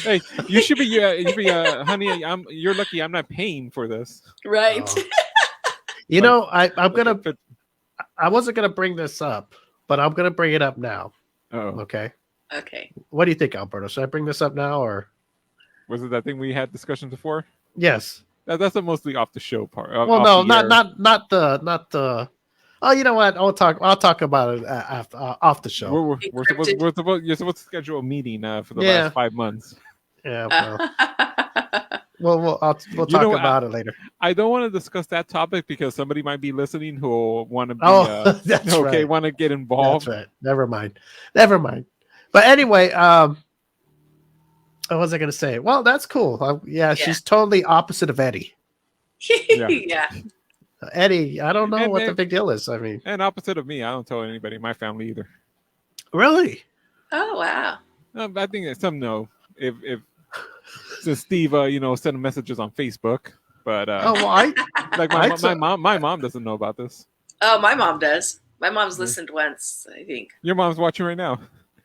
S1: Hey, you should be, honey. You're lucky. I'm not paying for this.
S2: Right.
S3: I wasn't gonna bring this up, but I'm gonna bring it up now.
S1: Oh.
S3: Okay.
S2: Okay.
S3: What do you think, Alberto? Should I bring this up now, or
S1: was it that thing we had discussions before?
S3: Yes.
S1: That's a mostly off the show part.
S3: Well, no, not the. Oh, you know what? I'll talk about it after off the show.
S1: You're supposed to schedule a meeting for the last 5 months.
S3: Yeah. Well, we'll talk about it later.
S1: I don't want to discuss that topic because somebody might be listening who will want to be want to get involved.
S3: That's right. Never mind. But anyway, what was I going to say? Well, that's cool. She's totally opposite of Eddie.
S2: Yeah.
S3: Eddie, I don't know what the big deal is. I mean,
S1: and opposite of me, I don't tell anybody in my family either.
S3: Really?
S2: Oh wow.
S1: I think that some know if since Steve, sending messages on Facebook, but my mom doesn't know about this.
S2: Oh, my mom does. My mom's listened once, I think.
S1: Your mom's watching right now.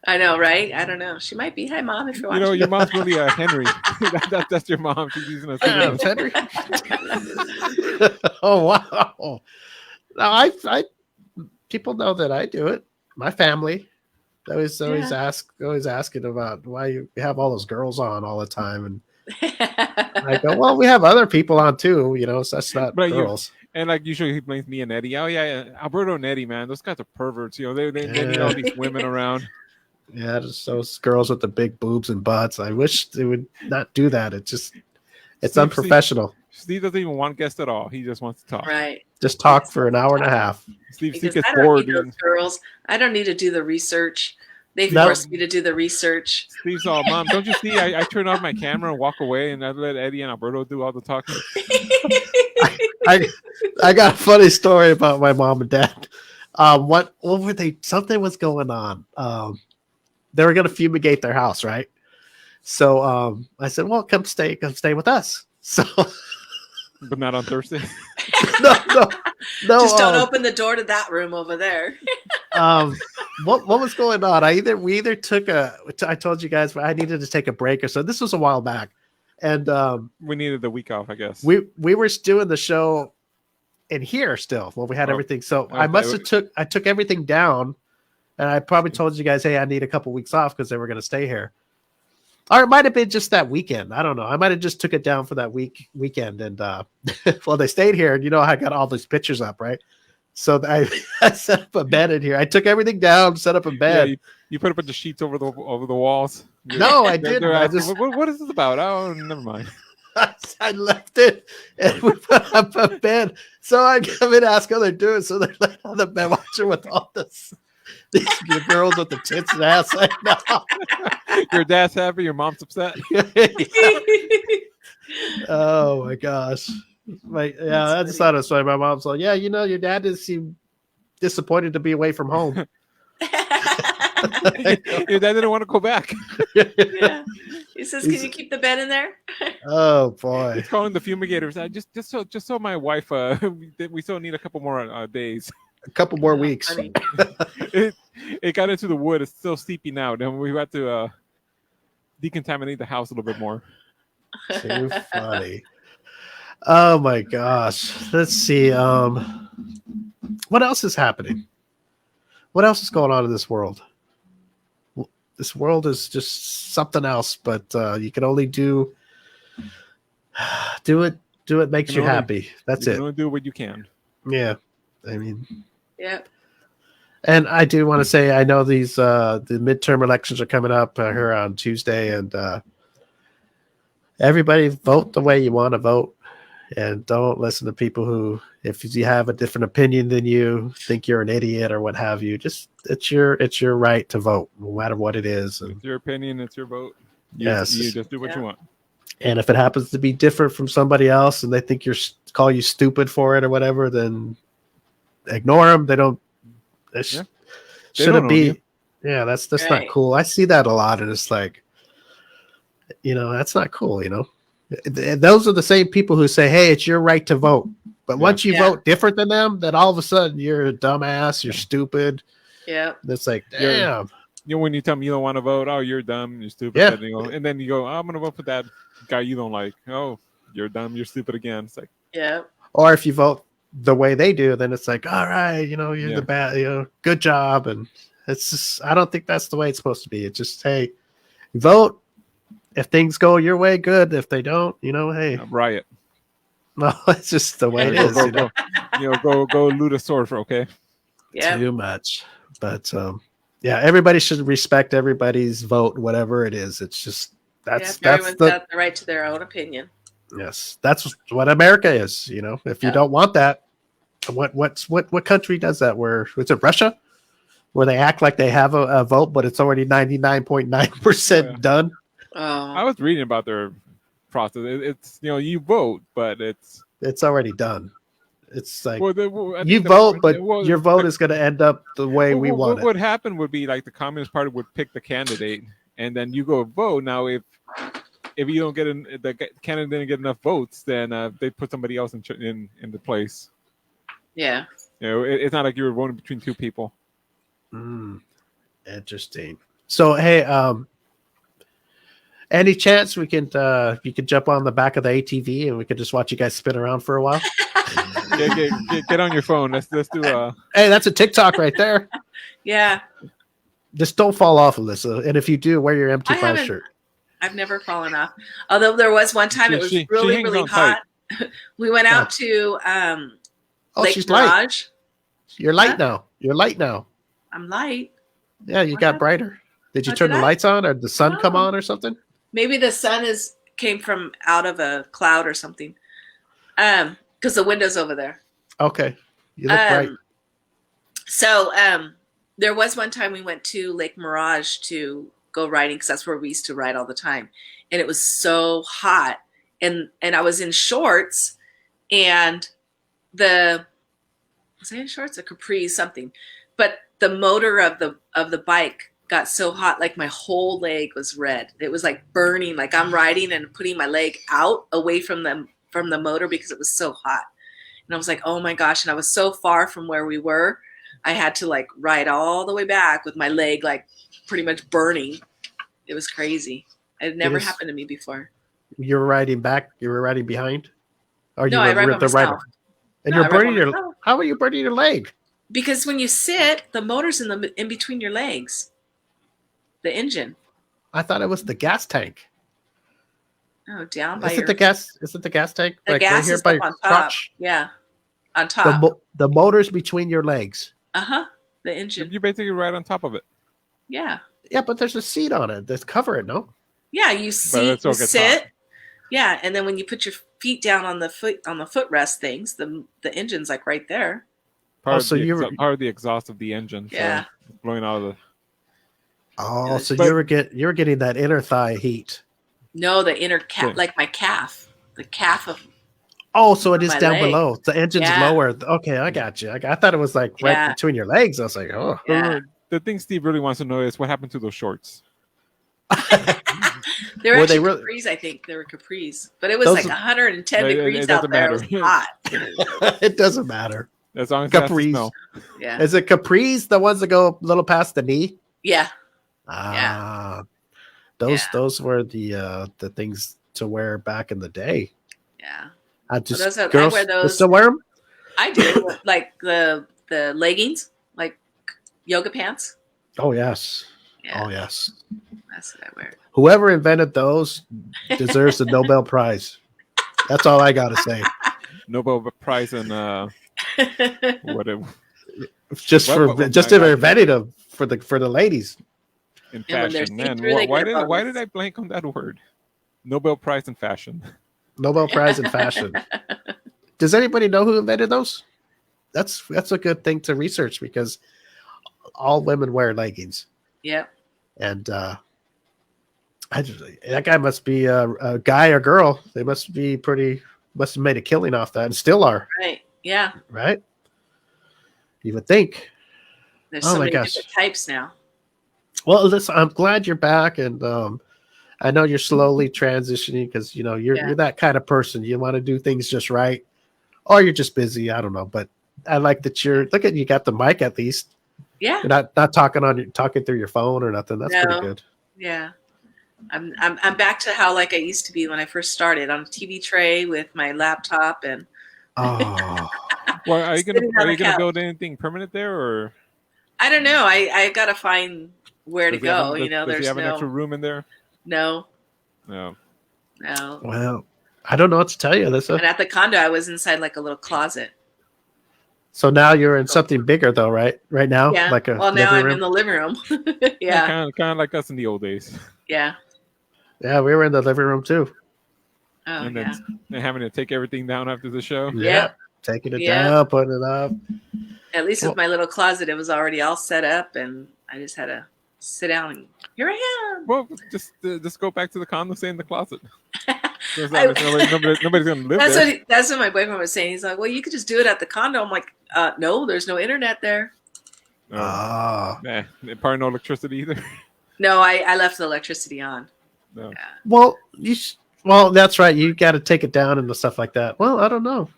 S2: I know, right? I don't know. She might be. Hi, Mom, if you're watching.
S1: Your mom's really Henry. That's your mom. She's using a
S3: Henry. Oh wow! Now I people know that I do it. My family always asking about why you have all those girls on all the time, and I go, well, we have other people on too. So that's not girls.
S1: And like usually he blames me and Eddie. Oh yeah, Alberto and Eddie, man, those guys are perverts. You know, they need all these women around.
S3: Yeah, just those girls with the big boobs and butts. I wish they would not do that. It's unprofessional.
S1: Steve doesn't even want guests at all. He just wants to talk.
S2: Right.
S3: Just talk for an hour and a half.
S1: Steve
S2: Because
S1: gets
S2: I don't
S1: bored.
S2: need those girls. I don't need to do the research. They
S3: No.
S2: forced me to do the research.
S1: Steve's all, Mom, don't you see? I turn off my camera and walk away, and I let Eddie and Alberto do all the talking.
S3: I got a funny story about my mom and dad. What were they? Something was going on. They were going to fumigate their house, right? So I said, "Well, come stay with us." So,
S1: But not on Thursday.
S3: no.
S2: Just don't open the door to that room over there.
S3: What was going on? We either took I told you guys I needed to take a break or so. This was a while back, and
S1: We needed the week off, I guess.
S3: we were doing the show in here still when we had everything. So I took everything down, and I probably told you guys, hey, I need a couple weeks off because they were going to stay here. Or it might have been just that weekend. I don't know. I might have just took it down for that weekend. And well, they stayed here. And you know, I got all these pictures up, right? So I set up a bed in here. I took everything down, set up a bed.
S1: Yeah, you put a bunch of sheets over the walls.
S3: No, I didn't.
S1: They're
S3: I
S1: asking,
S3: just
S1: what is this about? Oh, never mind.
S3: I left it and we put up a bed. So I come in and ask how they're doing. So they're like on the bed watching with all this. These girls with the tits and ass. Like, no.
S1: Your dad's happy, your mom's upset.
S3: Oh my gosh. I just thought it was funny. My mom's like, yeah, you know, your dad didn't seem disappointed to be away from home.
S1: Your dad didn't want to go back.
S2: Yeah. He says, "Can you keep the bed in there?"
S3: Oh boy.
S1: He's calling the fumigators. Just so my wife, we still need a couple more days.
S3: A couple more weeks.
S2: Funny.
S1: It got into the wood. It's still seeping out, and we had to decontaminate the house a little bit more.
S3: Too funny. Oh my gosh. Let's see. What else is happening? What else is going on in this world? This world is just something else, but you can only do it makes you happy. That's it.
S1: You can only do what you can.
S3: Yeah. I mean,
S2: Yeah.
S3: and I do want to say, I know these the midterm elections are coming up here on Tuesday, and everybody vote the way you want to vote, and don't listen to people who, if you have a different opinion than you, think you're an idiot or what have you. Just it's your right to vote, no matter what it is. And,
S1: It's your opinion. It's your vote.
S3: Yes.
S1: You just do what you want.
S3: and if it happens to be different from somebody else, and they think call you stupid for it or whatever, then ignore them. They don't. Shouldn't be. Yeah, that's
S2: Right.
S3: not cool. I see that a lot, and it's like, you know, that's not cool. You know, those are the same people who say, "Hey, it's your right to vote," but once you vote different than them, then all of a sudden you're a dumbass. You're stupid.
S2: Yeah.
S3: And it's like, damn.
S1: You know, when you tell me you don't want to vote, oh, you're dumb, you're stupid.
S3: Yeah.
S1: And then you go, oh, I'm going to vote for that guy you don't like. Oh, you're dumb, you're stupid again. It's like,
S2: Yeah.
S3: Or if you vote the way they do, then it's like, all right, you know, you're the bad, you know, good job. And it's just, I don't think that's the way it's supposed to be. It's just, hey, vote. If things go your way, good. If they don't, you know, hey,
S1: riot.
S3: No, it's just the way it is.
S1: Go loot a sword for, okay?
S2: Yeah.
S3: Too much. But yeah, everybody should respect everybody's vote, whatever it is. It's just
S2: everyone's got the right to their own opinion.
S3: Yes, that's what America is. You know, if you don't want that, what country does that? Where is it? Russia, where they act like they have a vote, but it's already 99.9% done.
S1: I was reading about their process. It's you vote, but it's
S3: already done. It's like
S1: you
S3: vote, but your vote is going to end up the way we want it.
S1: What would happen would be like the Communist Party would pick the candidate, and then you go vote. Now, if you don't get the candidate didn't get enough votes, then they put somebody else in the place.
S2: Yeah.
S1: It's not like you were voting between two people.
S3: Interesting. So, hey, any chance we can you could jump on the back of the ATV and we could just watch you guys spin around for a while?
S1: Get on your phone. Let's do
S3: Hey, that's a TikTok right there.
S2: Yeah.
S3: Just don't fall off, Alyssa. And if you do, wear your M25 shirt.
S2: I've never fallen off. Although there was one time it was really hot. We went out to
S3: Oh,
S2: Lake
S3: she's light.
S2: Mirage.
S3: You're light
S2: Huh?
S3: now. You're light now.
S2: I'm light.
S3: Yeah, you
S2: What
S3: got
S2: happened?
S3: brighter. Did you
S2: Oh,
S3: turn
S2: did
S3: the
S2: I?
S3: lights on, or the sun come
S2: Oh.
S3: on, or something?
S2: Maybe the sun came from out of a cloud or something. Because the window's over there.
S3: Okay, you look bright.
S2: So there was one time we went to Lake Mirage to go riding because that's where we used to ride all the time, and it was so hot, and I was in shorts, and was I in shorts, a capri, something, but the motor of the bike got so hot, like my whole leg was red. It was like burning, like I'm riding and putting my leg out away from the motor because it was so hot. And I was like, oh my gosh. And I was so far from where we were. I had to like ride all the way back with my leg like pretty much burning. It was crazy. It had never happened to me before.
S3: You were riding back. You were riding behind. Or
S2: No,
S3: you
S2: I
S3: were
S2: ride by
S3: the rider.
S2: myself.
S3: And
S2: No,
S3: you're
S2: I ride by
S3: burning your.
S2: myself.
S3: How are you burning your leg?
S2: Because when you sit, the motor's in between your legs. The engine.
S3: I thought it was the gas tank.
S2: Oh, down by
S3: Is
S2: your.
S3: it the gas? Is it the gas tank?
S2: The
S3: like
S2: gas
S3: right here
S2: is
S3: by
S2: up
S3: your
S2: on top.
S3: crotch?
S2: Yeah, on top.
S3: The motor's between your legs.
S2: The engine.
S1: You're basically right on top of it.
S2: Yeah.
S3: Yeah, but there's a seat on it that's cover it. No.
S2: Yeah, you sit.
S1: still
S2: You
S1: gets
S2: sit.
S1: hot.
S2: Yeah, and then when you put your feet down on the footrest things, the engine's like right there.
S1: Part,
S3: Oh,
S1: of
S3: so
S1: the
S3: you
S1: part of the exhaust of the engine.
S2: Yeah.
S1: So it's blowing out of the.
S3: Oh, so
S1: But-
S3: you were getting that inner thigh heat.
S2: No, the inner calf,
S1: Yeah.
S2: like my calf, the calf of.
S3: Oh, so it is
S2: My
S3: down
S2: leg.
S3: below. The engine's
S2: Yeah.
S3: lower. Okay, I got you. I thought it was like right
S2: Yeah.
S3: between your legs. I was like, oh.
S2: Yeah.
S1: The thing Steve really wants to know is what happened to those shorts.
S2: They were
S3: Were
S2: actually
S3: they really-
S2: capris, I think. They were capris. But it was
S3: Those-
S2: like 110
S1: It
S2: degrees
S1: doesn't
S2: out there. It was
S1: matter.
S2: hot.
S3: It doesn't matter.
S1: As long as it has to
S3: Capris.
S1: smell.
S2: Yeah.
S3: Is it capris, the ones that go a little past the knee?
S2: Yeah.
S3: Ah,
S2: Yeah.
S3: those were the things to wear back in the day.
S2: Yeah.
S3: I just
S2: those are- I
S3: girls
S2: wear
S3: they
S2: those.
S3: still wear them.
S2: I do. Like the leggings, like yoga pants.
S3: Oh yes,
S2: Yeah.
S3: oh yes.
S2: That's what I wear.
S3: Whoever invented those deserves the Nobel Prize. That's all I gotta say.
S1: Nobel Prize and whatever
S3: Just
S1: Well,
S3: for just
S1: my-
S3: inventing them for the ladies.
S1: in
S2: And when they're
S1: fashion. Man,
S2: see-through, they
S1: why
S2: get
S1: did why
S2: bonus.
S1: did I blank on that word? Nobel Prize in fashion.
S3: Nobel Prize in fashion. Does anybody know who invented those? That's a good thing to research because all women wear leggings,
S2: Yep.
S3: and that guy must be a guy or girl. They must have made a killing off that, and still are,
S2: Right. Yeah.
S3: right? You would think.
S2: There's
S3: Oh
S2: so
S3: my
S2: many
S3: gosh.
S2: different types now.
S3: Well, listen, I'm glad you're back, and I know you're slowly transitioning because you're that kind of person. You want to do things just right, or you're just busy. I don't know, but I like that you're. Look at you got the mic at least.
S2: Yeah.
S3: You're not talking through your phone or nothing. That's
S2: No.
S3: pretty good.
S2: Yeah. I'm back to how like I used to be when I first started on a TV tray with my laptop and
S3: Oh,
S1: Well, are you
S2: Sitting on the
S1: gonna
S2: couch.
S1: build anything permanent there, or
S2: I don't know. I got to find where to
S1: does he have
S2: go.
S1: an- does
S2: There's
S1: he have an extra
S2: no,
S1: room in there?
S2: no.
S1: No.
S3: well, I don't know what to tell you,
S2: And
S3: Alyssa.
S2: at the condo, I was inside like a little closet.
S3: So now you're in something bigger, though, right? Right now,
S2: Yeah.
S3: like a
S2: Well, now
S3: living
S2: I'm
S3: room.
S2: in the living room. Yeah.
S1: Kind of like us in the old days.
S2: Yeah.
S3: Yeah, we were in the living room too.
S2: Oh,
S1: and
S2: yeah.
S1: then having to take everything down after the show.
S3: Yeah, taking it
S2: Yeah.
S3: down, putting it up.
S2: At least
S3: Well-
S2: with my little closet, it was already all set up, and I just had to sit down and here I am.
S1: Well, just go back to the condo, stay in the closet. There's
S2: I-
S1: nobody's gonna live there.
S2: That's what my boyfriend was saying. He's like, "Well, you could just do it at the condo." I'm like, "No, there's no internet there."
S1: Oh,
S3: Ah,
S1: nah, probably no electricity either.
S2: No, I left the electricity on.
S1: No.
S2: Yeah.
S3: well, well, that's right. You got to take it down and stuff like that. Well, I don't know.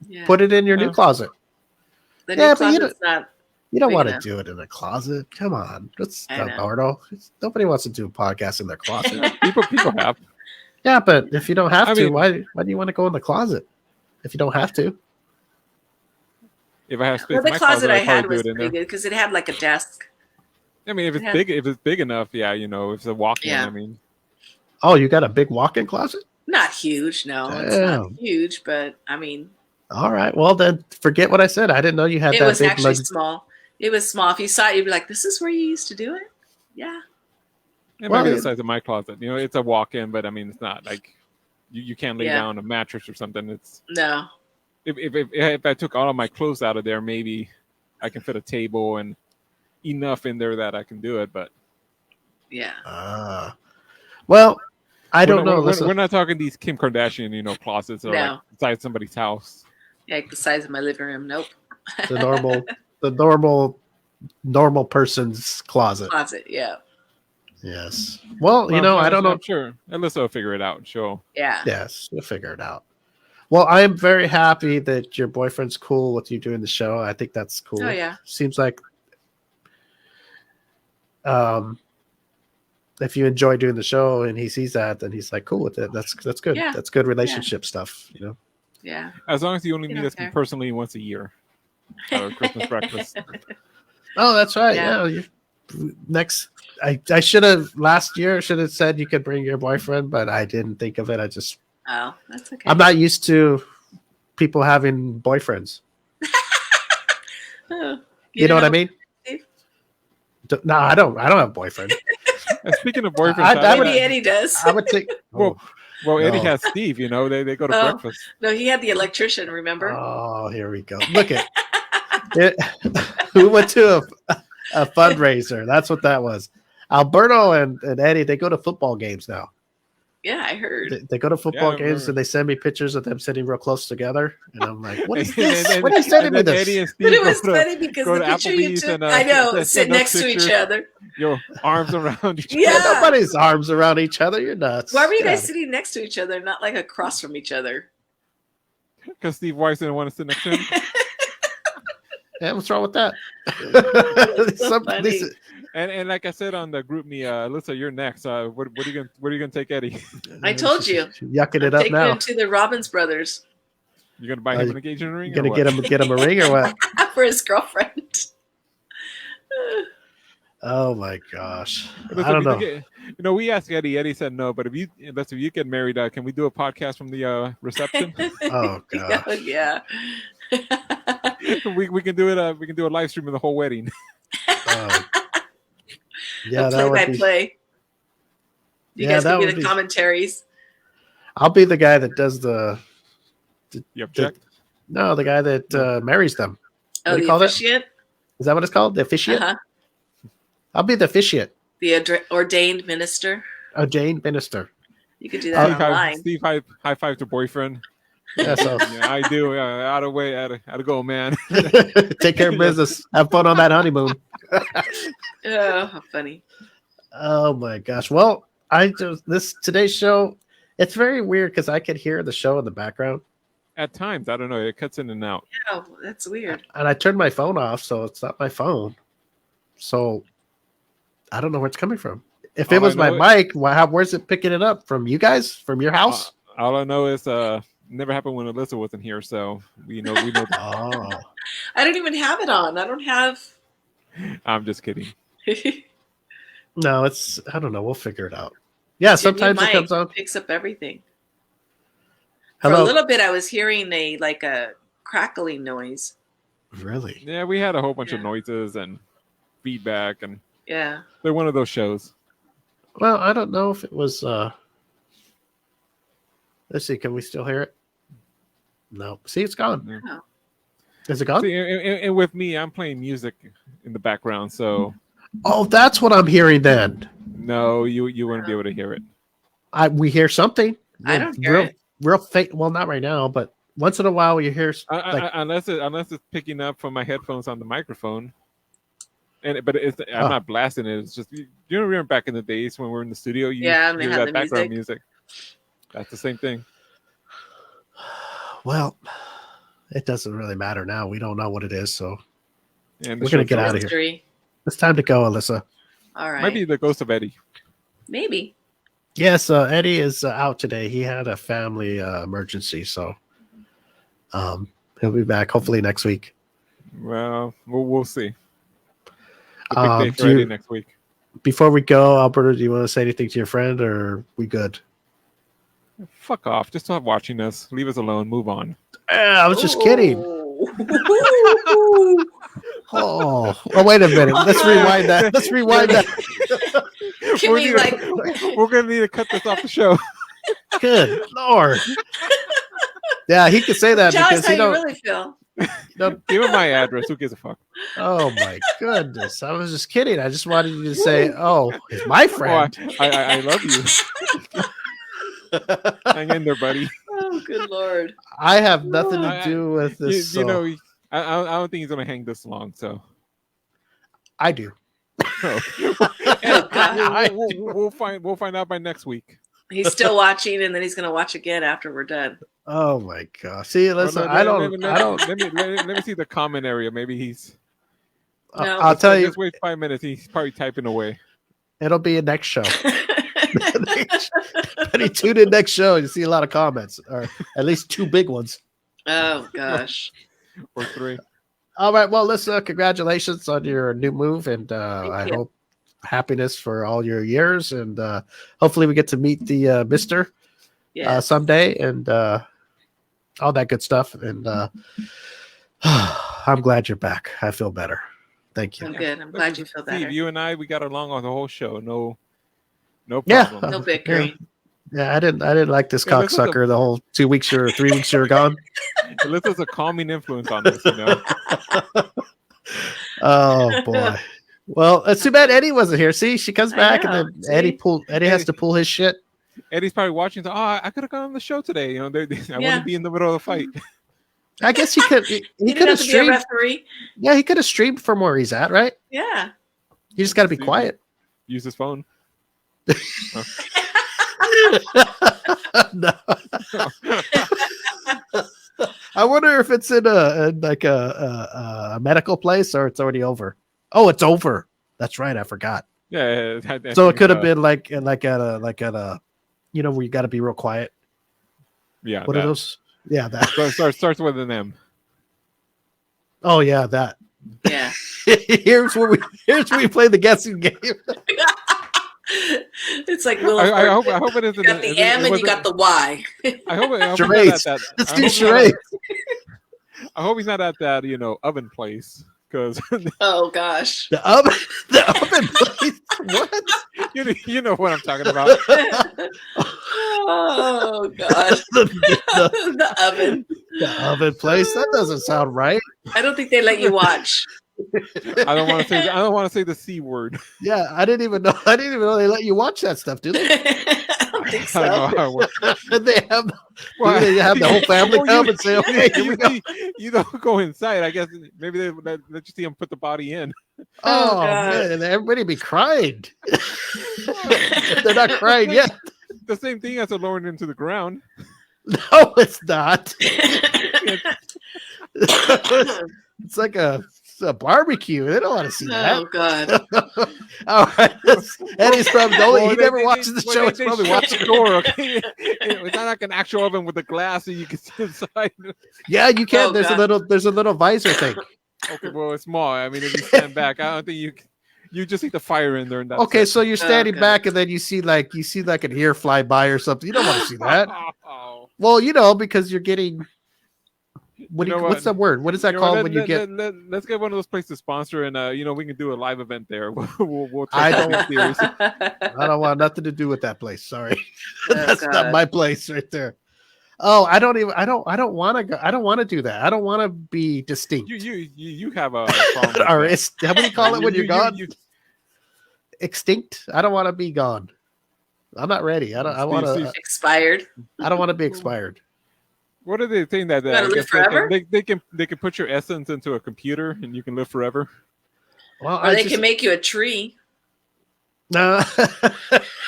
S2: Yeah.
S3: Put it in your new
S1: Yeah.
S3: closet.
S2: the
S3: yeah,
S2: new
S3: but you
S2: closet's not.
S3: You don't
S2: Big
S3: want to
S2: enough.
S3: do it in a closet. Come on, that's
S2: I
S3: not
S2: know.
S3: Bardo. Nobody wants to do a podcast in their closet.
S1: people have.
S3: Yeah, but if you don't have
S1: I
S3: to,
S1: mean-
S3: why do you want to go in the closet? If you don't have to,
S1: If I have space
S2: Well,
S1: in
S2: the
S1: my
S2: closet I
S1: I'd
S2: had
S1: probably
S2: was
S1: do it in
S2: pretty
S1: there.
S2: good because it had like a desk.
S1: I mean,
S2: Yeah.
S1: if it's big enough, yeah, if it's a walk-in.
S2: Yeah.
S1: I mean,
S3: oh, you got a big walk-in closet.
S2: Not huge, no, it's not
S3: Damn.
S2: huge, but I mean,
S3: All right. Well, then forget what I said. I didn't know you had
S2: It
S3: that
S2: was
S3: big
S2: actually small. It was small. If you saw it, you'd be like, "This is where you used to do it." Yeah.
S1: It
S3: Well,
S1: might be the
S3: it-
S1: size of my closet. You know, it's a walk-in, but I mean, it's not like you can't lay
S2: Yeah.
S1: down a mattress or something. It's
S2: No.
S1: if I took all of my clothes out of there, maybe I can fit a table and enough in there that I can do it. But
S2: Yeah.
S3: Well, I don't know.
S1: we're,
S3: Listen,
S1: we're not talking these Kim Kardashian, you know, closets or
S2: No.
S1: like inside somebody's house.
S2: Yeah, like the size of my living room. Nope.
S3: the normal person's closet.
S2: Closet. Yeah.
S3: Yes. Well,
S1: Well,
S3: I don't know.
S1: I'm sure. Alyssa will figure it out. She'll.
S2: Yeah.
S3: Yes, we'll figure it out. Well, I am very happy that your boyfriend's cool with you doing the show. I think that's cool.
S2: Oh, yeah.
S3: Seems like if you enjoy doing the show and he sees that, then he's like cool with it. That's good.
S2: Yeah.
S3: That's good relationship stuff,
S2: Yeah.
S1: As long as you only
S2: You
S1: meet
S2: don't
S1: us
S2: care.
S1: personally once a year at our Christmas breakfast.
S3: Oh, that's right.
S2: Yeah.
S3: Yeah. I should have last year should have said you could bring your boyfriend, but I didn't think of it.
S2: Oh, that's okay.
S3: I'm not used to people having boyfriends.
S2: Oh,
S3: You know what I mean?
S2: Steve?
S3: No, I don't have a boyfriend.
S1: And speaking of boyfriends,
S3: I would-
S2: Maybe Eddie does.
S3: I would think.
S1: Well, Eddie
S3: No.
S1: has Steve. You know, they go to
S2: Oh.
S1: breakfast.
S2: No, he had the electrician. Remember?
S3: Oh, here we go. Look at it. We went to a fundraiser. That's what that was. Alberto and Eddie, they go to football games now.
S2: Yeah, I heard.
S3: They go to football
S1: Yeah, I
S3: games
S1: remember.
S3: and they send me pictures of them sitting real close together. And I'm like, what is
S1: And
S3: this?
S1: then-
S3: What are you sending me
S1: and then
S3: this?
S1: Eddie and Steve
S2: But it was
S1: go to-
S2: funny because
S1: go
S2: the
S1: to
S2: picture you
S1: Applebee's
S2: took,
S1: and,
S2: I know,
S1: send
S2: sit
S1: us
S2: next to each
S1: pictures.
S2: other.
S1: Your arms around each
S2: Yeah.
S1: other.
S3: Nobody's arms around each other. You're nuts.
S2: Why were you
S3: Get
S2: guys
S3: out of
S2: sitting next to each other, not like across from each other?
S1: Because Steve Weiss didn't want to sit next to him.
S3: here. Yeah, what's wrong with that?
S2: So funny.
S1: And like I said on the group me, Alyssa, you're next. What are you gonna take Eddie?
S2: I told you.
S3: Yucking it up
S2: Taking
S3: now.
S2: him to the Robbins brothers
S1: You're gonna buy
S3: Are
S1: him
S3: you
S1: an engagement ring?
S3: You
S1: or
S3: gonna
S1: what?
S3: get him a ring or what?
S2: for his girlfriend.
S3: Oh my gosh.
S1: Listen,
S3: I don't know.
S1: We asked Eddie. Eddie said no. But if you get married, can we do a podcast from the reception?
S3: Oh god.
S2: Yeah.
S1: we can do it. We can do a live stream of the whole wedding.
S3: Oh. Yeah,
S2: A
S3: that would
S2: play
S3: be.
S2: by play. You
S3: Yeah,
S2: guys
S3: that
S2: can be
S3: would
S2: the
S3: be-
S2: commentaries.
S3: I'll be the guy that does the
S1: You object?
S3: the guy that marries them.
S2: Oh,
S3: What do you
S2: the
S3: call it?
S2: officiant?
S3: Is that what it's called? The officiant?
S2: Uh-huh.
S3: I'll be the officiant.
S2: The ordained minister.
S3: Oh, Jane Minister.
S2: You could do that
S1: Steve,
S2: online.
S1: Steve high five to boyfriend.
S3: Yeah, so
S1: Yeah, I do. Out of way, out of go, man.
S3: take care of business. Have fun on that honeymoon.
S2: Oh, how funny.
S3: Oh my gosh. Well, today's show, it's very weird because I could hear the show in the background.
S1: At times, I don't know. It cuts in and out.
S2: Oh, that's weird.
S3: And I turned my phone off, so it's not my phone. So I don't know where it's coming from. If it
S1: All I
S3: was my
S1: know
S3: mic, where's it picking it up? From you guys? From your house?
S1: All I know is never happened when Alyssa wasn't here, so we know.
S3: Oh.
S2: I don't even have it on. I don't have.
S1: I'm just kidding.
S3: No, I don't know. We'll figure it out. Yeah, sometimes it comes on.
S2: Picks up everything. For
S3: Hello.
S2: a little bit, I was hearing a crackling noise.
S3: Really?
S1: Yeah, we had a whole bunch of
S2: Yeah.
S1: noises and feedback, and
S2: Yeah.
S1: they're one of those shows.
S3: Well, I don't know if it was let's see, can we still hear it? No. See, it's gone.
S1: Yeah.
S2: Oh.
S3: Is it gone?
S1: See, and with me, I'm playing music in the background, so
S3: Oh, that's what I'm hearing then.
S1: no, you wouldn't be able to hear it.
S3: We hear something.
S2: I don't hear
S3: real,
S2: it.
S3: Real fake. Well, not right now, but once in a while you hear like,
S1: Unless it's picking up from my headphones on the microphone. But I'm
S3: Huh.
S1: not blasting it. It's just you remember back in the days when we were in the studio. You
S2: Yeah, and they
S1: hear
S2: had
S1: that
S2: the
S1: background music. That's the same thing.
S3: well, it doesn't really matter now. We don't know what it is, so
S1: And the
S3: We're gonna
S1: show's
S3: get
S1: over.
S3: out of here.
S2: Mystery.
S3: it's time to go, Alyssa.
S2: All right.
S1: Might be the ghost of Eddie.
S2: Maybe.
S3: Yes, Eddie is out today. He had a family emergency, so he'll be back hopefully next week.
S1: Well, we'll see. The big day for
S3: do you-
S1: Eddie next week.
S3: Before we go, Alberto, do you want to say anything to your friend, or are we good?
S1: Fuck off. Just stop watching us. Leave us alone. Move on.
S3: I was just kidding.
S2: Ooh.
S3: Oh, wait a minute. Let's rewind that. Let's rewind that.
S2: Can we
S1: we're gonna need to cut this off the show.
S3: Good Lord. Yeah, he could say that
S2: tell us
S3: because
S2: how
S3: he
S2: you
S3: don't.
S2: really feel?
S1: Give him my address. Who gives a fuck?
S3: Oh my goodness! I was just kidding. I just wanted you to say, "Oh, it's my friend."
S1: I love you. Hang in there, buddy.
S2: Oh, good Lord.
S3: I have nothing to do with this.
S1: You know, I don't think he's gonna hang this long. So
S3: I do.
S1: oh.
S2: God.
S1: We'll find out by next week.
S2: He's still watching, and then he's going to watch again after we're done.
S3: Oh my god! See, listen,
S1: Let me see the comment area. Maybe he's.
S2: No.
S3: I'll tell you.
S1: Just wait 5 minutes. He's probably typing away.
S3: It'll be a next show. When you tune in next show, you see a lot of comments, or at least 2 big ones.
S2: Oh, gosh.
S1: Or 3.
S3: All right. Well, listen, congratulations on your new move, and I
S2: you.
S3: hope happiness for all your years, and hopefully we get to meet the Mister
S2: Yeah.
S3: someday, and all that good stuff. And I'm glad you're back. I feel better. Thank you.
S2: I'm good. I'm glad you feel better.
S1: Steve, you and I, we got along on the whole show. No
S3: Yeah.
S1: problem.
S2: No bickering.
S3: Yeah, I didn't like this cocksucker the whole 2 weeks or 3 weeks you were gone.
S1: This is a calming influence on us, you know.
S3: Oh boy. Well, it's too bad Eddie wasn't here. See, she comes back,
S2: know,
S3: and then Eddie has to pull his shit.
S1: Eddie's probably watching. So, I could have gone on the show today. You know, I wouldn't be in the middle of the fight.
S3: I guess he could. He
S2: You
S3: could
S2: didn't
S3: have
S2: have to be a
S3: streamed.
S2: referee.
S3: Yeah, he could have streamed from where he's at, right?
S2: Yeah.
S3: You just got to be quiet.
S1: Use his phone.
S3: No. I wonder if it's in a medical place or it's already over. Oh, it's over. That's right. I forgot.
S1: Yeah.
S3: So it could have been like at a, you know, where you got to be real quiet.
S1: Yeah.
S3: What are those? Yeah, that.
S1: Starts with an M.
S3: Oh yeah, that.
S2: Yeah.
S3: here's where we play the guessing game.
S2: It's like Will.
S1: I hope it isn't.
S2: You got the M and you got the Y.
S1: I hope
S3: Charades. Let's do charades.
S1: I hope he's not at that, you know, oven place, because
S2: Oh gosh.
S3: The oven place. What?
S1: you know what I'm talking about.
S2: Oh god. The oven.
S3: The oven place. That doesn't sound right.
S2: I don't think they let you watch.
S1: I don't want to say the C word.
S3: Yeah, I didn't even know they let you watch that stuff, do they?
S2: I don't think
S1: I don't
S2: so.
S1: know how it works.
S3: they have the whole family come and say, "Okay, here we go."
S1: You don't go inside. I guess maybe they let you see him put the body in.
S3: Oh
S2: God.
S3: man, everybody be crying. They're not crying yet.
S1: The same thing as a lowering into the ground.
S3: No, it's not. It's like a barbecue. They don't want to see
S2: Oh
S3: that.
S2: god.
S3: All right, Eddie's probably he never
S1: they-
S3: watches the show.
S1: They,
S3: He's
S1: they
S3: probably
S1: shut
S3: watching.
S1: the door. Okay, it's not like an actual oven with a glass so you can see inside.
S3: Yeah, you can.
S2: Oh,
S3: There's
S2: God.
S3: a little visor thing.
S1: Okay, well it's small. I mean, if you stand back, I don't think you just see the fire in there. And that's
S3: Okay,
S1: it.
S3: so you're standing
S2: Okay.
S3: back, and then you see like an ear fly by or something. You don't want to see that.
S1: Oh.
S3: Well, you know, because you're getting.
S1: You know what?
S3: What's that word? What is that
S1: You know what,
S3: called when you get?
S1: Let's get one of those places to sponsor, and you know, we can do a live event there. We'll take
S3: I
S1: that
S3: don't-
S1: theories.
S3: I don't want nothing to do with that place. Sorry,
S2: Oh,
S3: that's
S2: God.
S3: not my place right there. Oh, I don't want to go. I don't want to do that. I don't want to be distinct.
S1: You have a problem.
S3: Or
S1: with
S3: it's, how do you call it when you're gone?
S1: you-
S3: Extinct. I don't want to be gone. I'm not ready. I want to.
S2: Expired.
S3: I don't want to be expired.
S1: What are they saying that
S2: You gotta
S1: I
S2: live
S1: guess
S2: forever?
S1: they can put your essence into a computer and you can live forever?
S3: Well,
S2: Or they can make you a tree.
S3: No.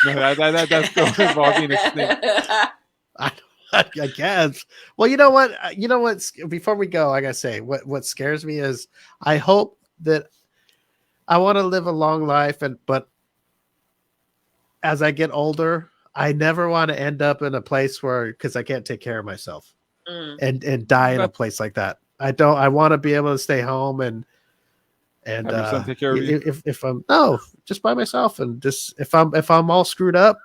S1: No, that's still involving extinct.
S3: I guess. Well, you know what? Before we go, I gotta say, what scares me is I hope that I want to live a long life, but as I get older, I never want to end up in a place because I can't take care of myself and die in a place like that. I want to be able to stay home and
S1: Have your son take care of you?
S3: if I'm just by myself, and just if I'm all screwed up,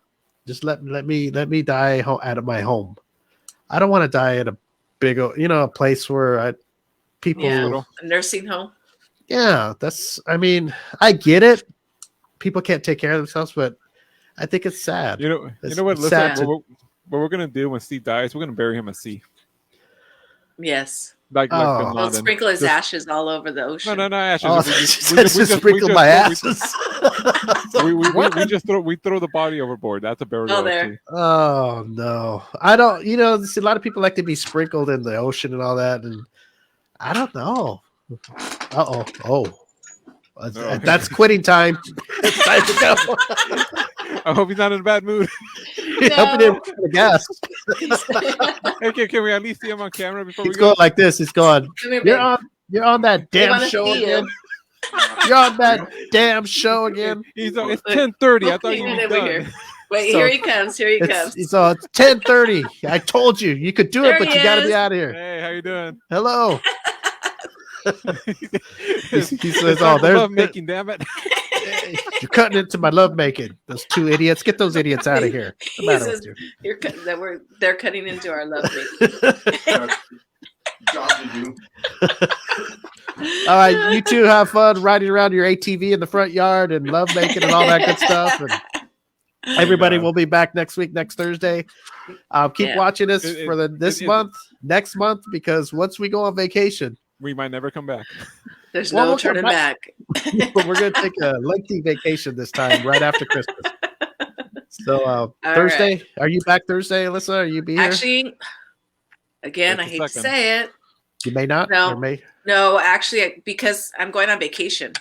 S3: just let me die out of my home. I don't want to die big, a place where people.
S2: Yeah. A nursing home.
S3: Yeah, I mean, I get it. People can't take care of themselves, but I think it's sad.
S1: You know
S3: It's
S1: what? Listen,
S3: sad
S1: what we're gonna do when Steve dies, we're gonna bury him at sea.
S2: Yes.
S1: Like Bin
S3: Oh.
S2: We'll
S1: Laden.
S2: sprinkle his
S1: Just-
S2: ashes all over the ocean.
S1: No ashes.
S3: Oh, just sprinkle my asses.
S1: We throw the body overboard. That's a burial.
S2: Oh, there.
S1: too.
S3: Oh no, I don't. A lot of people like to be sprinkled in the ocean and all that, and I don't know.
S1: No.
S3: That's quitting time. It's time to go.
S1: I hope he's not in a bad mood.
S3: Helping him with the gas.
S1: Hey, can we at least see him on camera before
S3: He's
S1: we go?
S3: going like this. He's going.
S2: Come here,
S3: You're
S2: babe.
S3: on that
S2: We
S3: damn
S2: wanna
S3: show
S2: see you.
S3: again. You're on that damn show again.
S1: It's 10:30. I thought you
S2: Over
S1: were
S2: here.
S1: done.
S2: Wait,
S3: So-
S2: here he comes. Here he comes.
S3: It's 10:30. I told you you could do it,
S2: There
S3: but
S2: he
S3: you got to
S2: is.
S3: be out of here.
S1: Hey, how you doing?
S3: Hello. He says,
S1: It's
S3: "Oh,
S1: not
S3: there's
S1: love making, damn it."
S3: you're cutting into my love making. Those two idiots. Get those idiots out of here. What's the
S2: He
S3: matter
S2: says,
S3: with
S2: they're cutting into our love making.
S3: you? All right, you two have fun riding around your ATV in the front yard and love making and all that good stuff. And everybody
S1: Yeah.
S3: will be back next week, next Thursday. Keep
S2: Yeah.
S3: watching us
S1: It-
S3: for this
S1: it-
S3: month, next month, because once we go on vacation,
S1: We might never come back.
S2: There's
S3: Well,
S2: no
S3: we'll come
S2: turning
S3: back.
S2: back.
S3: but we're going to take a lengthy vacation this time, right after Christmas. So Thursday, are you back Thursday, Alyssa? Are you be here?
S2: Actually, again, I
S1: Just a
S2: hate to
S1: second.
S2: say it.
S3: You may not.
S2: No.
S3: Or may.
S2: No, actually, because I'm going on vacation.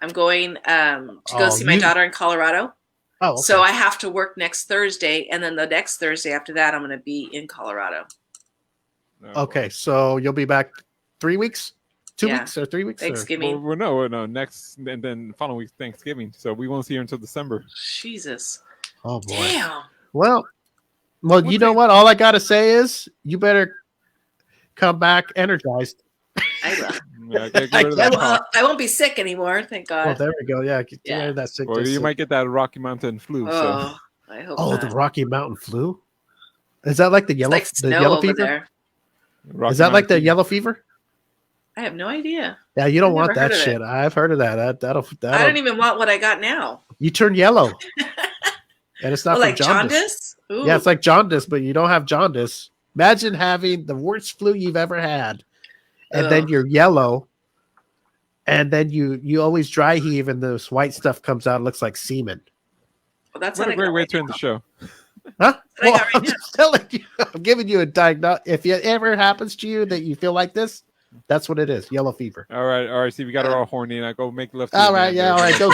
S2: I'm going to go
S3: Oh,
S2: see my daughter in Colorado.
S3: Oh, okay.
S2: So I have to work next Thursday, and then the next Thursday after that, I'm going to be in Colorado.
S1: No.
S3: Okay, so you'll be back 3 weeks, 2
S2: Yeah.
S3: weeks, or 3 weeks. Or?
S2: Thanksgiving.
S1: Well, no. Next, and then following week Thanksgiving. So we won't see her until December.
S2: Jesus.
S3: Oh boy.
S2: Damn.
S3: Well, you know what? All I gotta say is you better come back energized.
S2: I will.
S1: Yeah, get rid of that cough.
S2: I won't be sick anymore, thank God.
S3: Oh, there we go. Yeah, get
S2: Yeah.
S3: rid of that sickness.
S1: Or you might get that Rocky Mountain flu. So.
S2: Oh, I hope
S3: Oh,
S2: not.
S3: the Rocky Mountain flu. Is that like the
S2: It's
S3: yellow?
S2: like
S3: the
S2: snow
S3: yellow
S2: over
S3: fever?
S2: there.
S1: Rocky
S3: Is that like the
S1: Mountain
S3: yellow fever?
S2: I have no idea.
S3: Yeah, you don't
S2: I've
S3: want
S2: never
S3: that
S2: heard of
S3: shit. I've heard of that. That'll
S2: I don't even want what I got now.
S3: you turn yellow, and it's not
S2: Oh,
S3: from
S2: like
S3: jaundice.
S2: jaundice? Ooh.
S3: Yeah, it's like jaundice, but you don't have jaundice. Imagine having the worst flu you've ever had, and then
S2: Ugh.
S3: you're yellow, and then you always dry heave, and this white stuff comes out. It looks like semen.
S2: Well, that's
S1: What
S2: what
S1: a
S2: I
S1: great
S2: got
S1: way
S2: right
S1: to end
S2: now.
S1: the show.
S3: Huh?
S2: That's what I
S3: Well,
S2: got right
S3: I'm
S2: now.
S3: just telling you. I'm giving you a diagnosis. If it ever happens to you that you feel like this, that's what it is. Yellow fever.
S1: All right. See, we got her all horny, and I go make love. To
S3: All
S1: the
S3: right,
S1: man
S3: yeah,
S1: there.
S3: all right, go.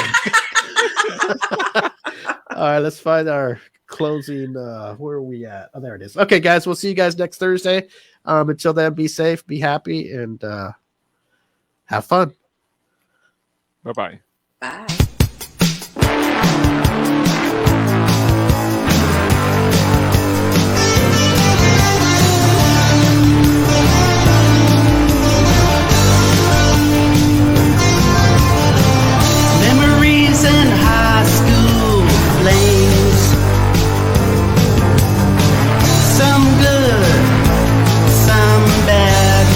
S3: All right, let's find our closing. Where are we at? Oh, there it is. Okay, guys, we'll see you guys next Thursday. Until then, be safe, be happy, and have fun.
S1: Bye-bye.
S2: Bye.
S5: Memories in high school flames. Some good, some bad.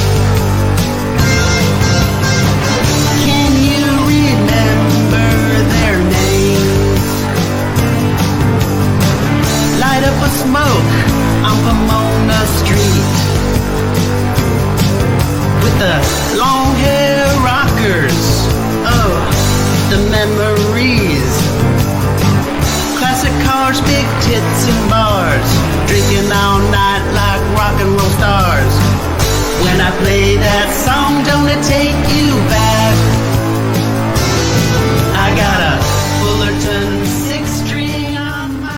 S5: Can you remember their names? Light up a smoke on Pomona Street with the long hair rockers. Oh, the memories. Classic cars, big tits and bars. Drinking all night like rock and roll stars. When I play that song, don't it take